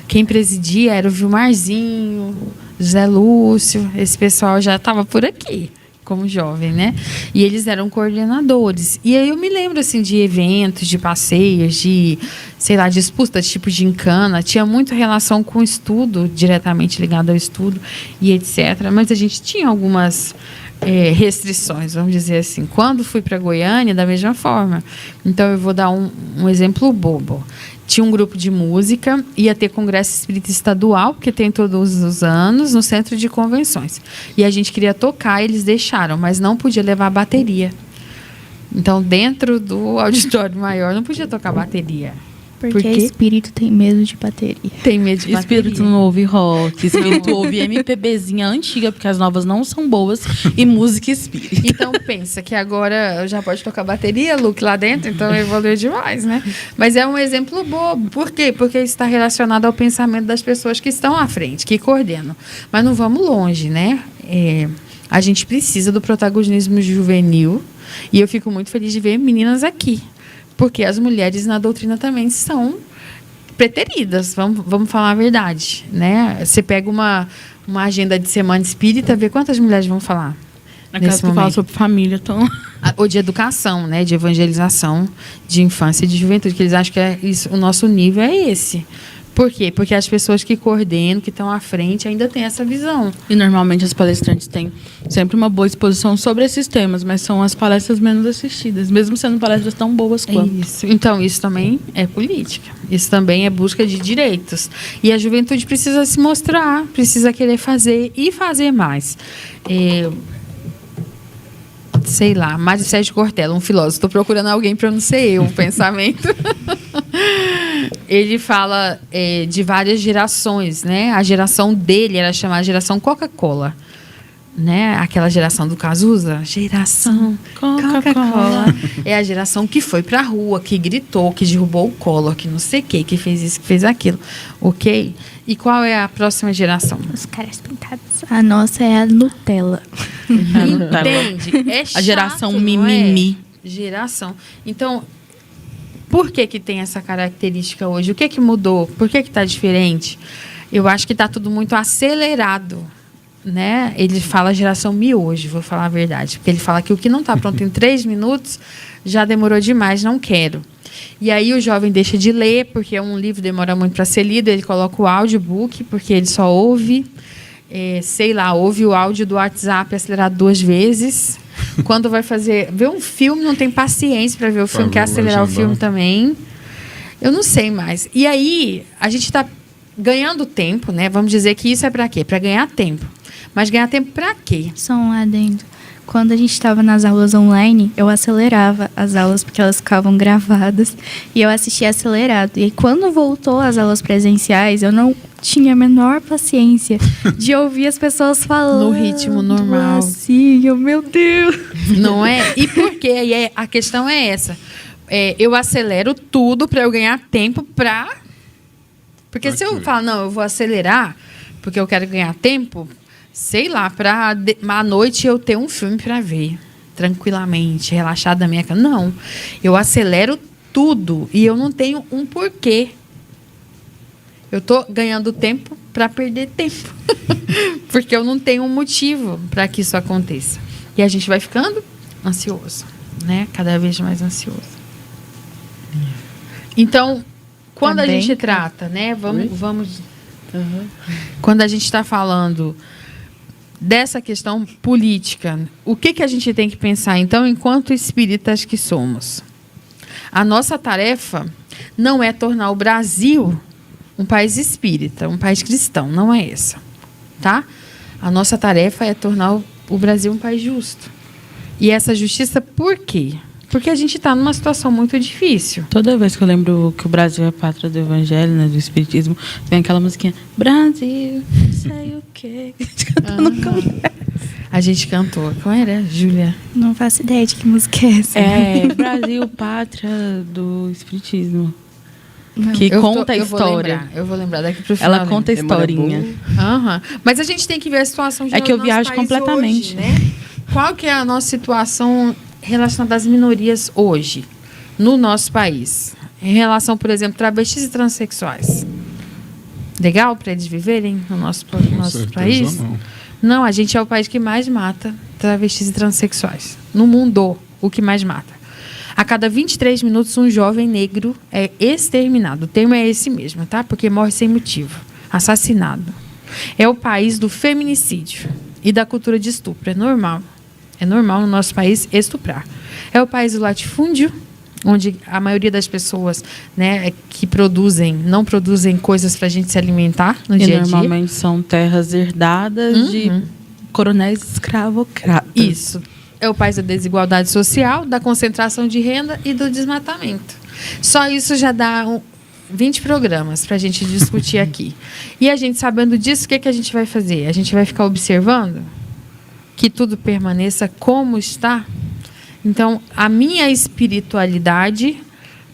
Quem presidia era o Vilmarzinho, José Lúcio, esse pessoal já estava por aqui. como jovem, né? E eles eram coordenadores. E aí eu me lembro, assim, de eventos, de passeios, de, sei lá, disputas, tipo gincana. Tinha muita relação com o estudo, diretamente ligado ao estudo e etc. Mas a gente tinha algumas restrições, vamos dizer assim. Quando fui para Goiânia, da mesma forma. Então, eu vou dar um exemplo bobo. Tinha um grupo de música, ia ter congresso espírita estadual, que tem todos os anos, no centro de convenções. E a gente queria tocar, eles deixaram, mas não podia levar bateria. Então, dentro do auditório maior, não podia tocar bateria. Porque espírito tem medo de bateria. Tem medo de bateria. Espírito não ouve rock, espírito ouve MPBzinha antiga, porque as novas não são boas, e música espírita. Então pensa que agora já pode tocar bateria, Luke, lá dentro, então evoluiu demais, né? Mas é um exemplo bobo. Por quê? Porque isso está relacionado ao pensamento das pessoas que estão à frente, que coordenam. Mas não vamos longe, né? A gente precisa do protagonismo juvenil, e eu fico muito feliz de ver meninas aqui. Porque as mulheres na doutrina também são preteridas, vamos falar a verdade, né? Você pega uma agenda de semana espírita, vê quantas mulheres vão falar. Aquelas que falam sobre família, então... Ou de educação, né? De evangelização, de infância e de juventude, que eles acham que o nosso nível é esse. Por quê? Porque as pessoas que coordenam, que estão à frente, ainda têm essa visão. E normalmente as palestrantes têm sempre uma boa exposição sobre esses temas, mas são as palestras menos assistidas, mesmo sendo palestras tão boas quanto. Isso. Então, isso também é política. Isso também é busca de direitos. E a juventude precisa se mostrar, precisa querer fazer e fazer mais. Sei lá, Mário Sérgio Cortella, um filósofo. Estou procurando alguém para não ser eu, o pensamento. Ele fala de várias gerações, né? A geração dele era chamada geração Coca-Cola, né? Aquela geração do Cazuza, geração Coca-Cola. É a geração que foi para a rua, que gritou, que derrubou o Collor, que não sei o quê, que fez isso, que fez aquilo, ok? E qual é a próxima geração? Os caras pintados. A nossa é a Nutella. Entende? É chato, a geração não mimimi. Geração. Então, por que tem essa característica hoje? O que mudou? Por que está diferente? Eu acho que está tudo muito acelerado, né? Ele fala geração miojo, vou falar a verdade. Porque ele fala que o que não está pronto em 3 minutos já demorou demais, não quero. E aí o jovem deixa de ler, porque um livro demora muito para ser lido, ele coloca o audiobook, porque ele só ouve, ouve o áudio do WhatsApp acelerado 2 vezes. Quando vai ver um filme, não tem paciência para ver o filme, quer acelerar o filme também. Eu não sei mais. E aí, a gente está ganhando tempo, né? Vamos dizer que isso é para quê? Para ganhar tempo. Mas ganhar tempo para quê? Só um adendo. Quando a gente estava nas aulas online, eu acelerava as aulas porque elas ficavam gravadas e eu assistia acelerado. E aí, quando voltou às aulas presenciais, eu não tinha a menor paciência de ouvir as pessoas falando no ritmo normal. Assim, meu Deus. Não é? E por quê? E a questão é essa. Eu acelero tudo para eu ganhar tempo para... Porque se eu falar, não, eu vou acelerar porque eu quero ganhar tempo... Sei lá, para à noite eu ter um filme para ver, tranquilamente, relaxado da minha cama. Não, eu acelero tudo e eu não tenho um porquê. Eu estou ganhando tempo para perder tempo, porque eu não tenho um motivo para que isso aconteça. E a gente vai ficando ansioso, né? Cada vez mais ansioso. Então, quando a gente trata, né? Vamos. Uhum. Quando a gente está falando dessa questão política, o que a gente tem que pensar, então, enquanto espíritas que somos? A nossa tarefa não é tornar o Brasil um país espírita, um país cristão, não é essa, tá? A nossa tarefa é tornar o Brasil um país justo. E essa justiça, por quê? Porque a gente está numa situação muito difícil. Toda vez que eu lembro que o Brasil é pátria do evangelho, né, do espiritismo, vem aquela musiquinha, Brasil, sei o quê. A gente cantou. Qual era, Júlia? Não faço ideia de que música é essa. É, Brasil, pátria do espiritismo. Não. Que conta a história. Eu vou lembrar daqui pro final. Ela conta a historinha. Uhum. Mas a gente tem que ver a situação geral. É que eu viajo completamente. Hoje, né? Qual que é a nossa situação relacionada às minorias hoje, no nosso país? Em relação, por exemplo, travestis e transexuais. Legal para eles viverem no nosso país? Não, a gente é o país que mais mata travestis e transexuais. No mundo, o que mais mata. A cada 23 minutos, um jovem negro é exterminado. O termo é esse mesmo, tá? Porque morre sem motivo. Assassinado. É o país do feminicídio e da cultura de estupro. É normal. É normal no nosso país estuprar. É o país do latifúndio, onde a maioria das pessoas, né, que não produzem coisas para a gente se alimentar no dia a dia. Normalmente são terras herdadas de coronéis escravocratas. Isso. É o país da desigualdade social, da concentração de renda e do desmatamento. Só isso já dá 20 programas para a gente discutir aqui. E a gente, sabendo disso, o que a gente vai fazer? A gente vai ficar observando que tudo permaneça como está? Então, a minha espiritualidade,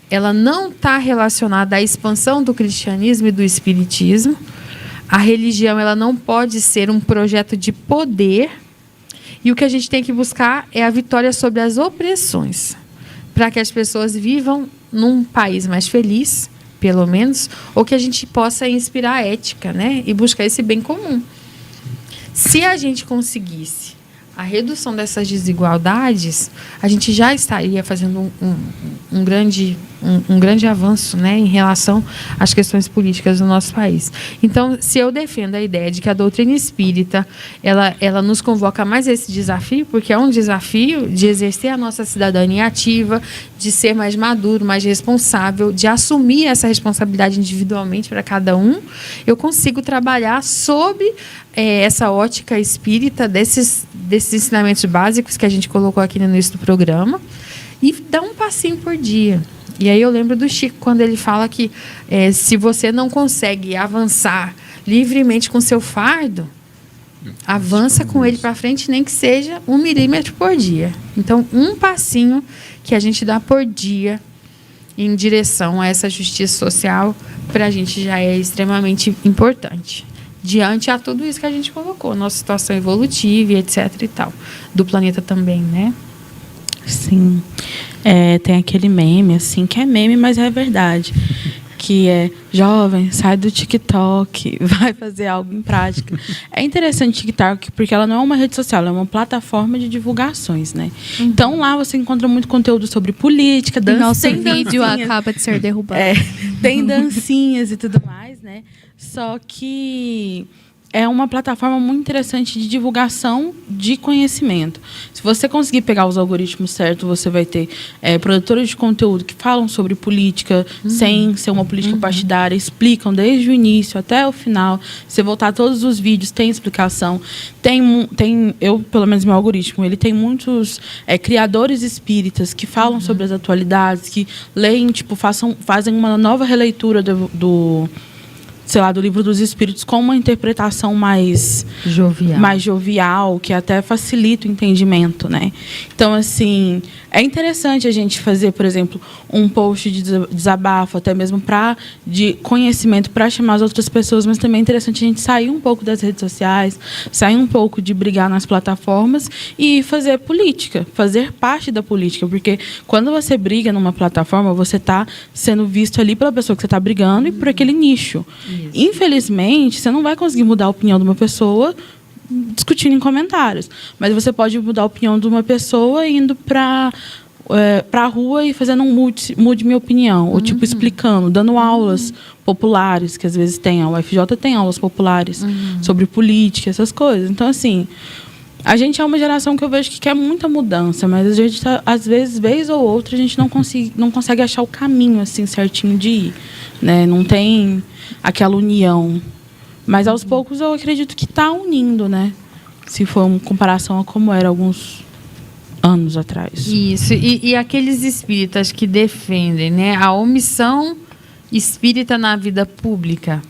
ela não está relacionada à expansão do cristianismo e do espiritismo. A religião, ela não pode ser um projeto de poder. E o que a gente tem que buscar é a vitória sobre as opressões, para que as pessoas vivam num país mais feliz, pelo menos, ou que a gente possa inspirar a ética, né? E buscar esse bem comum. Se a gente conseguisse a redução dessas desigualdades, a gente já estaria fazendo um grande avanço, né, em relação às questões políticas do nosso país. Então, se eu defendo a ideia de que a doutrina espírita ela nos convoca mais a esse desafio, porque é um desafio de exercer a nossa cidadania ativa, de ser mais maduro, mais responsável, de assumir essa responsabilidade individualmente para cada um, eu consigo trabalhar sob essa ótica espírita desses ensinamentos básicos que a gente colocou aqui no início do programa e dar um passinho por dia. E aí eu lembro do Chico quando ele fala que se você não consegue avançar livremente com seu fardo, avança com ele para frente, nem que seja 1 milímetro por dia. Então, um passinho que a gente dá por dia em direção a essa justiça social, para a gente já é extremamente importante. Diante a tudo isso que a gente colocou, nossa situação evolutiva e etc e tal, do planeta também, né? Sim. Tem aquele meme, assim, que é meme, mas é verdade. Que é, jovem, sai do TikTok, vai fazer algo em prática. É interessante o TikTok, porque ela não é uma rede social, ela é uma plataforma de divulgações, né? Então, lá você encontra muito conteúdo sobre política, nosso vídeo acaba de ser derrubado. Tem dancinhas e tudo mais, né? Só que é uma plataforma muito interessante de divulgação de conhecimento. Se você conseguir pegar os algoritmos certos, você vai ter produtores de conteúdo que falam sobre política, sem ser uma política partidária, explicam desde o início até o final. Se você voltar a todos os vídeos, tem explicação. Pelo menos meu algoritmo, ele tem muitos criadores espíritas que falam sobre as atualidades, que leem, fazem uma nova releitura do Livro dos Espíritos com uma interpretação mais jovial, que até facilita o entendimento, né? Então, assim, é interessante a gente fazer, por exemplo, um post de desabafo, até mesmo de conhecimento para chamar as outras pessoas, mas também é interessante a gente sair um pouco das redes sociais, sair um pouco de brigar nas plataformas e fazer política, fazer parte da política, porque quando você briga numa plataforma, você está sendo visto ali pela pessoa que você está brigando e por aquele nicho. Isso. Infelizmente, você não vai conseguir mudar a opinião de uma pessoa discutindo em comentários, mas você pode mudar a opinião de uma pessoa indo para a rua e fazendo mude minha opinião, ou explicando, dando aulas populares, que às vezes tem, a UFJ tem aulas populares sobre política, essas coisas. Então, assim, a gente é uma geração que eu vejo que quer muita mudança, mas a gente às vezes, vez ou outra, a gente não consegue achar o caminho assim certinho de ir, né? Não tem aquela união. Mas aos poucos eu acredito que está unindo, né? Se for uma comparação a como era alguns anos atrás. Isso. E aqueles espíritas que defendem, né, a omissão espírita na vida pública.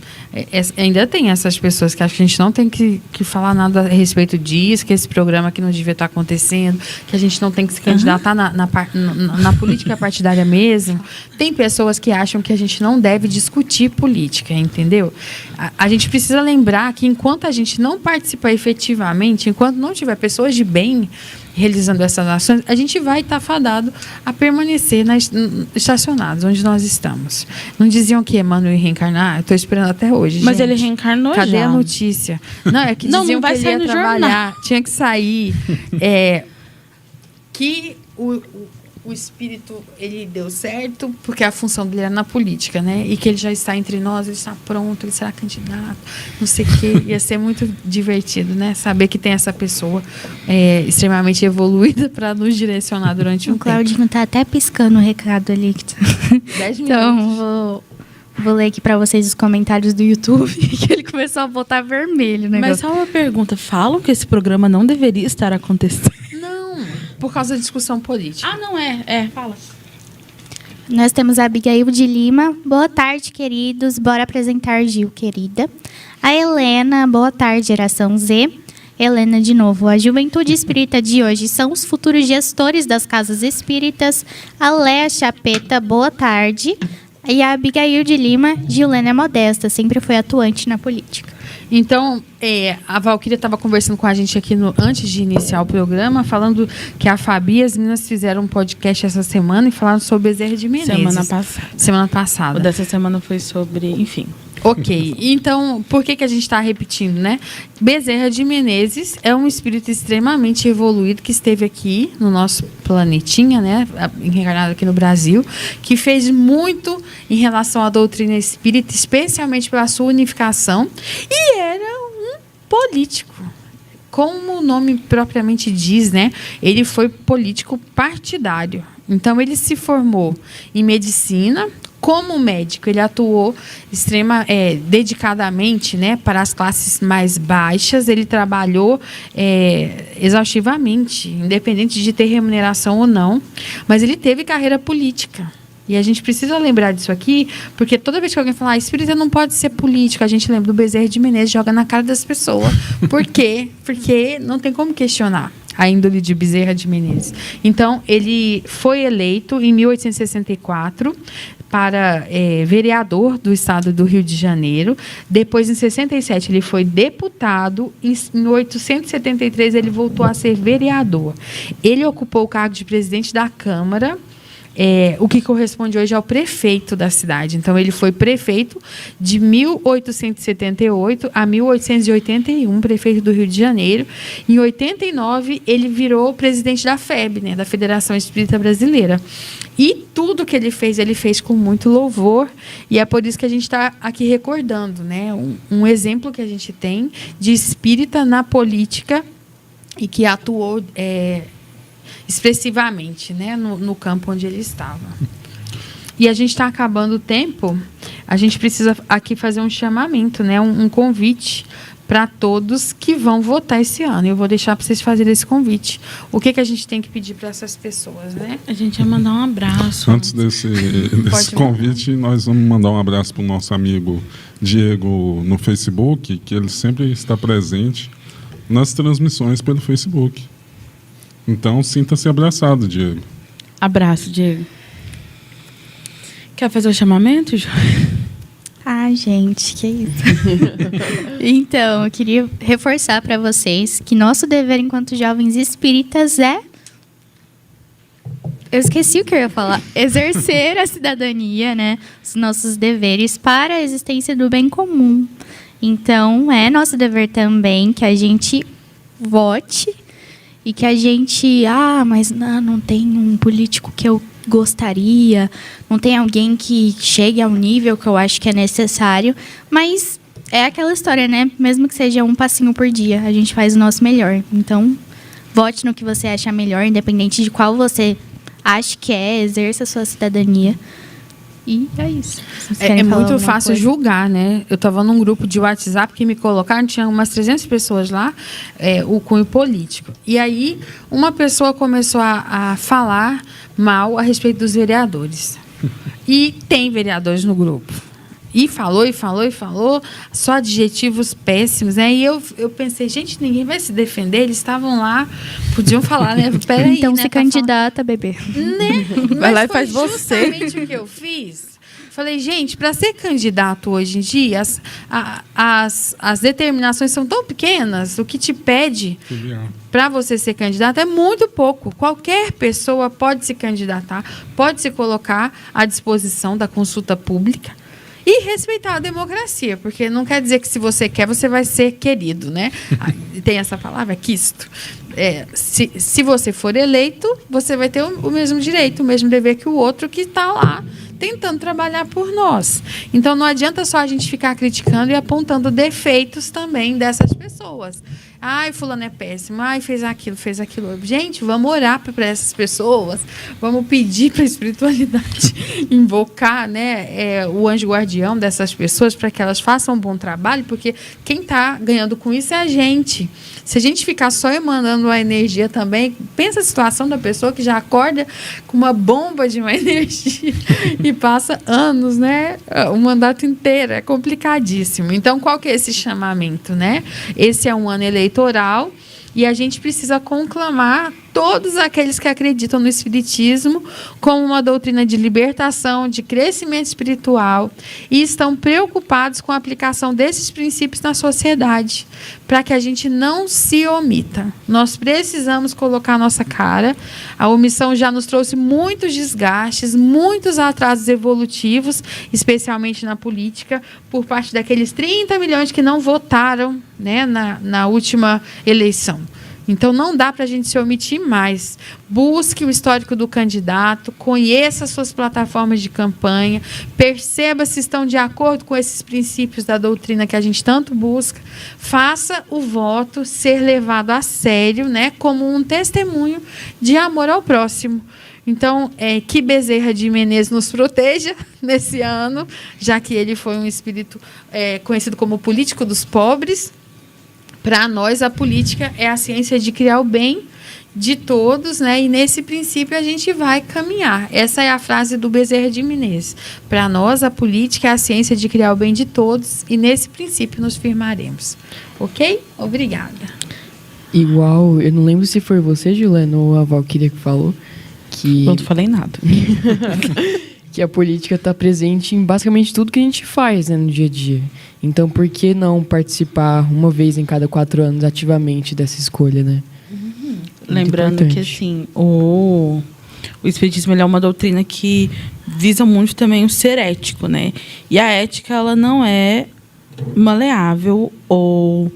Ainda tem essas pessoas que acham que a gente não tem que falar nada a respeito disso, que esse programa aqui não devia estar acontecendo, que a gente não tem que se candidatar na política partidária mesmo. Tem pessoas que acham que a gente não deve discutir política, entendeu? A gente precisa lembrar que enquanto a gente não participa efetivamente, enquanto não tiver pessoas de bem realizando essas ações, a gente vai estar fadado a permanecer estacionados onde nós estamos. Não diziam que Emmanuel ia reencarnar? Estou esperando até hoje. hoje, Mas gente. ele reencarnou Cadê já. a notícia? Não, é que Não, diziam não vai que ele sair ia no trabalhar, tinha que sair. Que o espírito, ele deu certo porque a função dele era na política, né? E que ele já está entre nós, ele está pronto, ele será candidato, não sei o quê. Ia ser muito divertido, né? Saber que tem essa pessoa extremamente evoluída para nos direcionar durante um O tempo. Claudinho tá até piscando o recado ali. 10 minutos. Então, vou ler aqui pra vocês os comentários do YouTube, que ele começou a botar vermelho o Mas negócio. só uma pergunta. Falam que esse programa não deveria estar acontecendo. Não, por causa da discussão política. Ah, não é. Fala. Nós temos a Abigail de Lima. Boa tarde, queridos. Bora apresentar Gil, querida. A Helena. Boa tarde, geração Z. Helena, de novo. A juventude espírita de hoje são os futuros gestores das casas espíritas. A Léa Chapeta. Boa tarde. E a Abigail de Lima. Gilena é modesta. Sempre foi atuante na política. Então, a Valquíria estava conversando com a gente aqui antes de iniciar o programa, falando que a Fabi e as meninas fizeram um podcast essa semana e falaram sobre Bezerra de Menezes. Semana O passada. dessa semana foi sobre, enfim. Ok, então por que a gente está repetindo, né? Bezerra de Menezes é um espírito extremamente evoluído que esteve aqui no nosso planetinha, né? Encarnado aqui no Brasil, que fez muito em relação à doutrina espírita, especialmente pela sua unificação, e era um político. Como o nome propriamente diz, né? Ele foi político partidário. Então, ele se formou em medicina. Como médico, ele atuou dedicadamente, né, para as classes mais baixas. Ele trabalhou exaustivamente, independente de ter remuneração ou não. Mas ele teve carreira política. E a gente precisa lembrar disso aqui, porque toda vez que alguém fala espírita não pode ser político, a gente lembra do Bezerra de Menezes, joga na cara das pessoas. Por quê? Porque não tem como questionar a índole de Bezerra de Menezes. Então, ele foi eleito em 1864 para vereador do estado do Rio de Janeiro. Depois, em 67, ele foi deputado. Em 1873, ele voltou a ser vereador. Ele ocupou o cargo de presidente da Câmara, o que corresponde hoje ao prefeito da cidade. Então, ele foi prefeito de 1878 a 1881, prefeito do Rio de Janeiro. Em 89, ele virou presidente da FEB, né, da Federação Espírita Brasileira. E tudo que ele fez com muito louvor. E é por isso que a gente está aqui recordando, né, um exemplo que a gente tem de espírita na política e que atuou expressivamente, né, no campo onde ele estava. E a gente está acabando o tempo, a gente precisa aqui fazer um chamamento, né, um convite para todos que vão votar esse ano. Eu vou deixar para vocês fazerem esse convite. O que a gente tem que pedir para essas pessoas, né? A gente vai mandar um abraço. Antes desse convite, nós vamos mandar um abraço para o nosso amigo Diego no Facebook, que ele sempre está presente nas transmissões pelo Facebook. Então, sinta-se abraçado, Diego. Abraço, Diego. Quer fazer o chamamento, Jó? Ah, gente, que isso. Então, eu queria reforçar para vocês que nosso dever enquanto jovens espíritas é... Eu esqueci o que eu ia falar. Exercer a cidadania, né? Os nossos deveres para a existência do bem comum. Então, é nosso dever também que a gente vote e que a gente... mas não tem um político que eu gostaria, não tem alguém que chegue ao nível que eu acho que é necessário, mas é aquela história, né? Mesmo que seja um passinho por dia, a gente faz o nosso melhor. Então, vote no que você acha melhor, independente de qual você acha que exerça a sua cidadania. E é isso. É muito fácil julgar, né? Eu estava num grupo de WhatsApp que me colocaram, tinha umas 300 pessoas lá, o cunho político. E aí, uma pessoa começou a falar mal a respeito dos vereadores. E tem vereadores no grupo. E falou, só adjetivos péssimos, né? E eu pensei, gente, ninguém vai se defender, eles estavam lá, podiam falar, né? Peraí, então né? se candidata, bebê. Né? Vai lá e foi faz você. justamente o que eu fiz. Falei, gente, para ser candidato hoje em dia, as determinações são tão pequenas, o que te pede para você ser candidato é muito pouco. Qualquer pessoa pode se candidatar, pode se colocar à disposição da consulta pública E respeitar a democracia, porque não quer dizer que se você quer, você vai ser querido, né? Tem essa palavra, quisto. Se você for eleito, você vai ter o mesmo direito, o mesmo dever que o outro que está lá tentando trabalhar por nós. Então, não adianta só a gente ficar criticando e apontando defeitos também dessas pessoas. Ai, fulano é péssimo. Ai, fez aquilo. Gente, vamos orar para essas pessoas. Vamos pedir para a espiritualidade invocar, né, o anjo guardião dessas pessoas para que elas façam um bom trabalho, porque quem está ganhando com isso é a gente. Se a gente ficar só emanando a energia também, pensa a situação da pessoa que já acorda com uma bomba de má energia e passa anos, né, o mandato inteiro. É complicadíssimo. Então, qual que é esse chamamento, né? Esse é um ano eleitoral e a gente precisa conclamar todos aqueles que acreditam no Espiritismo como uma doutrina de libertação, de crescimento espiritual e estão preocupados com a aplicação desses princípios na sociedade, para que a gente não se omita. Nós precisamos colocar a nossa cara. A omissão já nos trouxe muitos desgastes, muitos atrasos evolutivos, especialmente na política, por parte daqueles 30 milhões que não votaram, né, na última eleição. Então, não dá para a gente se omitir mais. Busque o histórico do candidato, conheça as suas plataformas de campanha, perceba se estão de acordo com esses princípios da doutrina que a gente tanto busca. Faça o voto ser levado a sério, né, como um testemunho de amor ao próximo. Então, que Bezerra de Menezes nos proteja nesse ano, já que ele foi um espírito conhecido como político dos pobres. Para nós, a política é a ciência de criar o bem de todos, né? E nesse princípio a gente vai caminhar. Essa é a frase do Bezerra de Menezes. Para nós, a política é a ciência de criar o bem de todos e nesse princípio nos firmaremos. Ok? Obrigada. Igual, eu não lembro se foi você, Juliana, ou a Valquíria que falou que... Não falei nada. que a política está presente em basicamente tudo que a gente faz, né, no dia a dia. Então, por que não participar uma vez em cada 4 anos ativamente dessa escolha, né? Lembrando importante. que, assim, o Espiritismo ele é uma doutrina que visa muito também o ser ético, né? E a ética, ela não é maleável ou...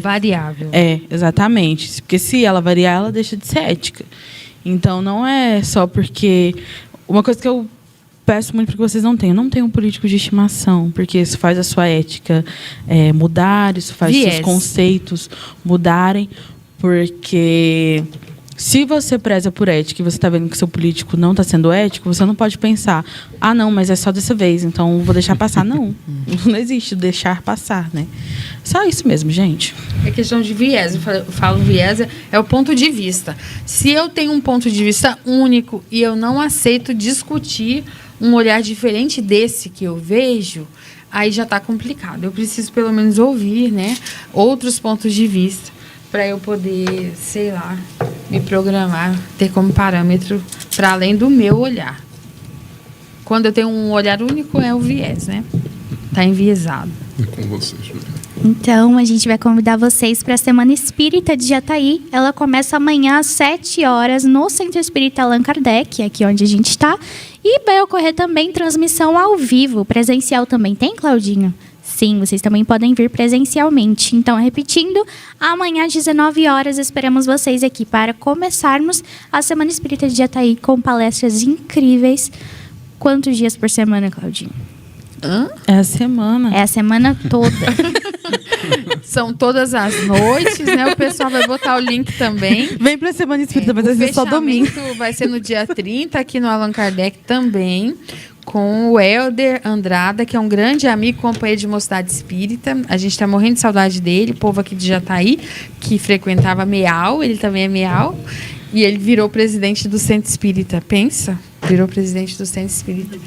Variável. Exatamente. Porque se ela variar, ela deixa de ser ética. Então, não é só porque... Uma coisa que eu peço muito para que vocês não tenham um político de estimação, porque isso faz a sua ética mudar, isso faz seus conceitos mudarem, porque se você preza por ética e você está vendo que seu político não está sendo ético, você não pode pensar, não, mas é só dessa vez, então vou deixar passar. Não, não existe deixar passar, né? Só isso mesmo, gente. É questão de viés. Eu falo viés, é o ponto de vista. Se eu tenho um ponto de vista único e eu não aceito discutir um olhar diferente desse que eu vejo, aí já está complicado. Eu preciso pelo menos ouvir, né, outros pontos de vista para eu poder, sei lá, me programar, ter como parâmetro para além do meu olhar. Quando eu tenho um olhar único, é o viés, né? Está enviesado. É com você, Juliana. Então, a gente vai convidar vocês para a Semana Espírita de Jataí. Ela começa amanhã às 7 horas no Centro Espírita Allan Kardec, aqui onde a gente está. E vai ocorrer também transmissão ao vivo, presencial também. Tem, Claudinho? Sim, vocês também podem vir presencialmente. Então, repetindo, amanhã às 19 horas esperamos vocês aqui para começarmos a Semana Espírita de Jataí com palestras incríveis. Quantos dias por semana, Claudinho? É a semana. É a semana toda. São todas as noites, né? O pessoal vai botar o link também. Vem para a Semana Espírita, mas vai ser só domingo. Vai ser no dia 30, aqui no Allan Kardec também, com o Helder Andrada, que é um grande amigo, companheiro de Mocidade Espírita. A gente está morrendo de saudade dele, povo aqui de Jataí, que frequentava Meal, ele também é Meal, e ele virou presidente do Centro Espírita. Pensa? Virou presidente do Centro Espírita.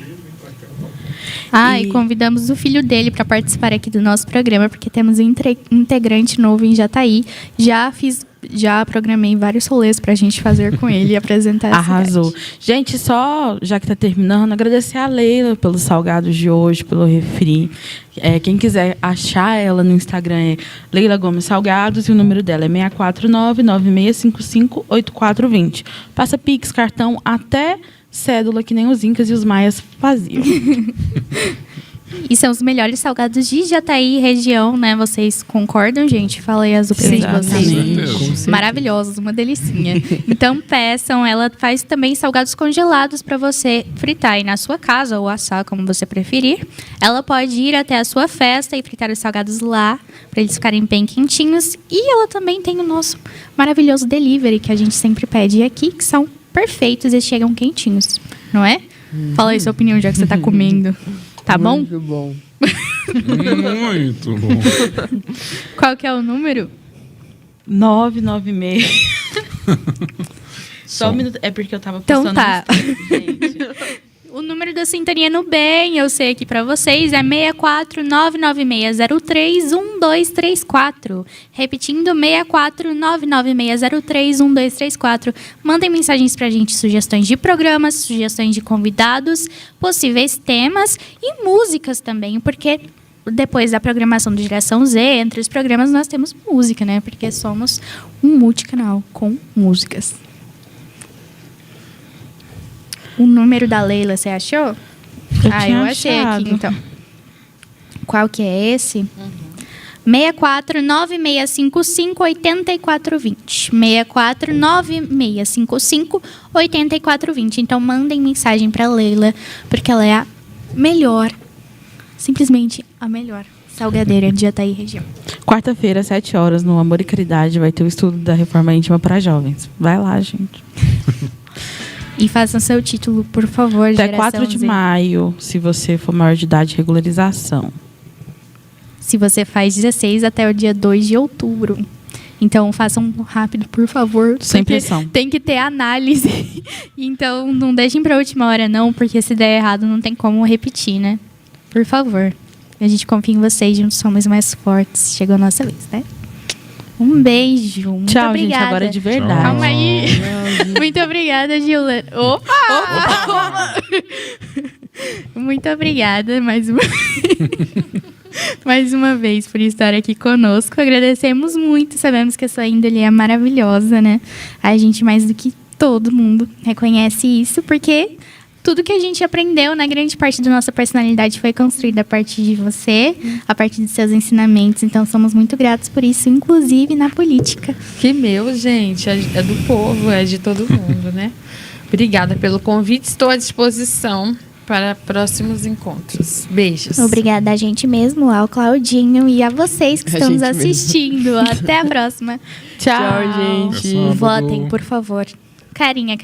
E convidamos o filho dele para participar aqui do nosso programa, porque temos um integrante novo em Jataí. Já programei vários rolês para a gente fazer com ele e apresentar a Arrasou. cidade. Gente, só, já que está terminando, agradecer a Leila pelos salgados de hoje, pelo refri. Quem quiser achar ela no Instagram é Leila Gomes Salgados e o número dela é 649-9655-8420. Passa Pix, cartão até cédula, que nem os incas e os maias faziam. E são os melhores salgados de Jataí região, né? Vocês concordam, gente? Fala aí as opiniões de vocês. Certeza. Maravilhosos, uma delicinha. Então peçam, ela faz também salgados congelados para você fritar aí na sua casa ou assar, como você preferir. Ela pode ir até a sua festa e fritar os salgados lá, para eles ficarem bem quentinhos. E ela também tem o nosso maravilhoso delivery, que a gente sempre pede aqui, que são perfeitos e chegam quentinhos, não é? Fala aí sua opinião, já que você tá comendo. Tá bom? Muito bom. Muito bom. Qual que é o número? 996. Só um minuto. É porque eu tava Então postando tá. no Instagram, gente. O número da Sintonia no Bem, eu sei aqui pra vocês, é 64996031234. Repetindo, 64996031234. Mandem mensagens pra gente, sugestões de programas, sugestões de convidados, possíveis temas e músicas também, porque depois da programação do Geração Z, entre os programas nós temos música, né? Porque somos um multicanal com músicas. O número da Leila, você achou? Eu Eu achei achado. aqui, então. Qual que é esse? 64965584420. 64965584420. Então, mandem mensagem para Leila, porque ela é a melhor, simplesmente a melhor salgadeira de Jataí região. Quarta-feira, às 7 horas, no Amor e Caridade, vai ter o estudo da reforma íntima para jovens. Vai lá, gente. E façam seu título, por favor, Até Geração 4 de Z. maio, se você for maior de idade, regularização. Se você faz 16 até o dia 2 de outubro. Então, façam rápido, por favor. Sem porque pressão. Tem que ter análise. Então, não deixem pra última hora, não, porque se der errado, não tem como repetir, né? Por favor. A gente confia em vocês, juntos somos mais fortes. Chegou a nossa vez, né? Um beijo. Muito Tchau, obrigada. gente. Agora de verdade. Calma aí. Muito obrigada, Gilda. Opa! Muito obrigada mais uma vez por estar aqui conosco. Agradecemos muito. Sabemos que a sua índole é maravilhosa, né? A gente, mais do que todo mundo, reconhece isso, porque tudo que a gente aprendeu, na grande parte da nossa personalidade, foi construída a partir de você, a partir de seus ensinamentos. Então, somos muito gratos por isso, inclusive na política. Que meu, gente, é do povo, é de todo mundo, né? Obrigada pelo convite, estou à disposição para próximos encontros. Beijos. Obrigada a gente mesmo, ao Claudinho e a vocês que A estão nos gente mesmo. assistindo. Até a próxima. Tchau, gente. É sábado. Votem, por favor. Carinha.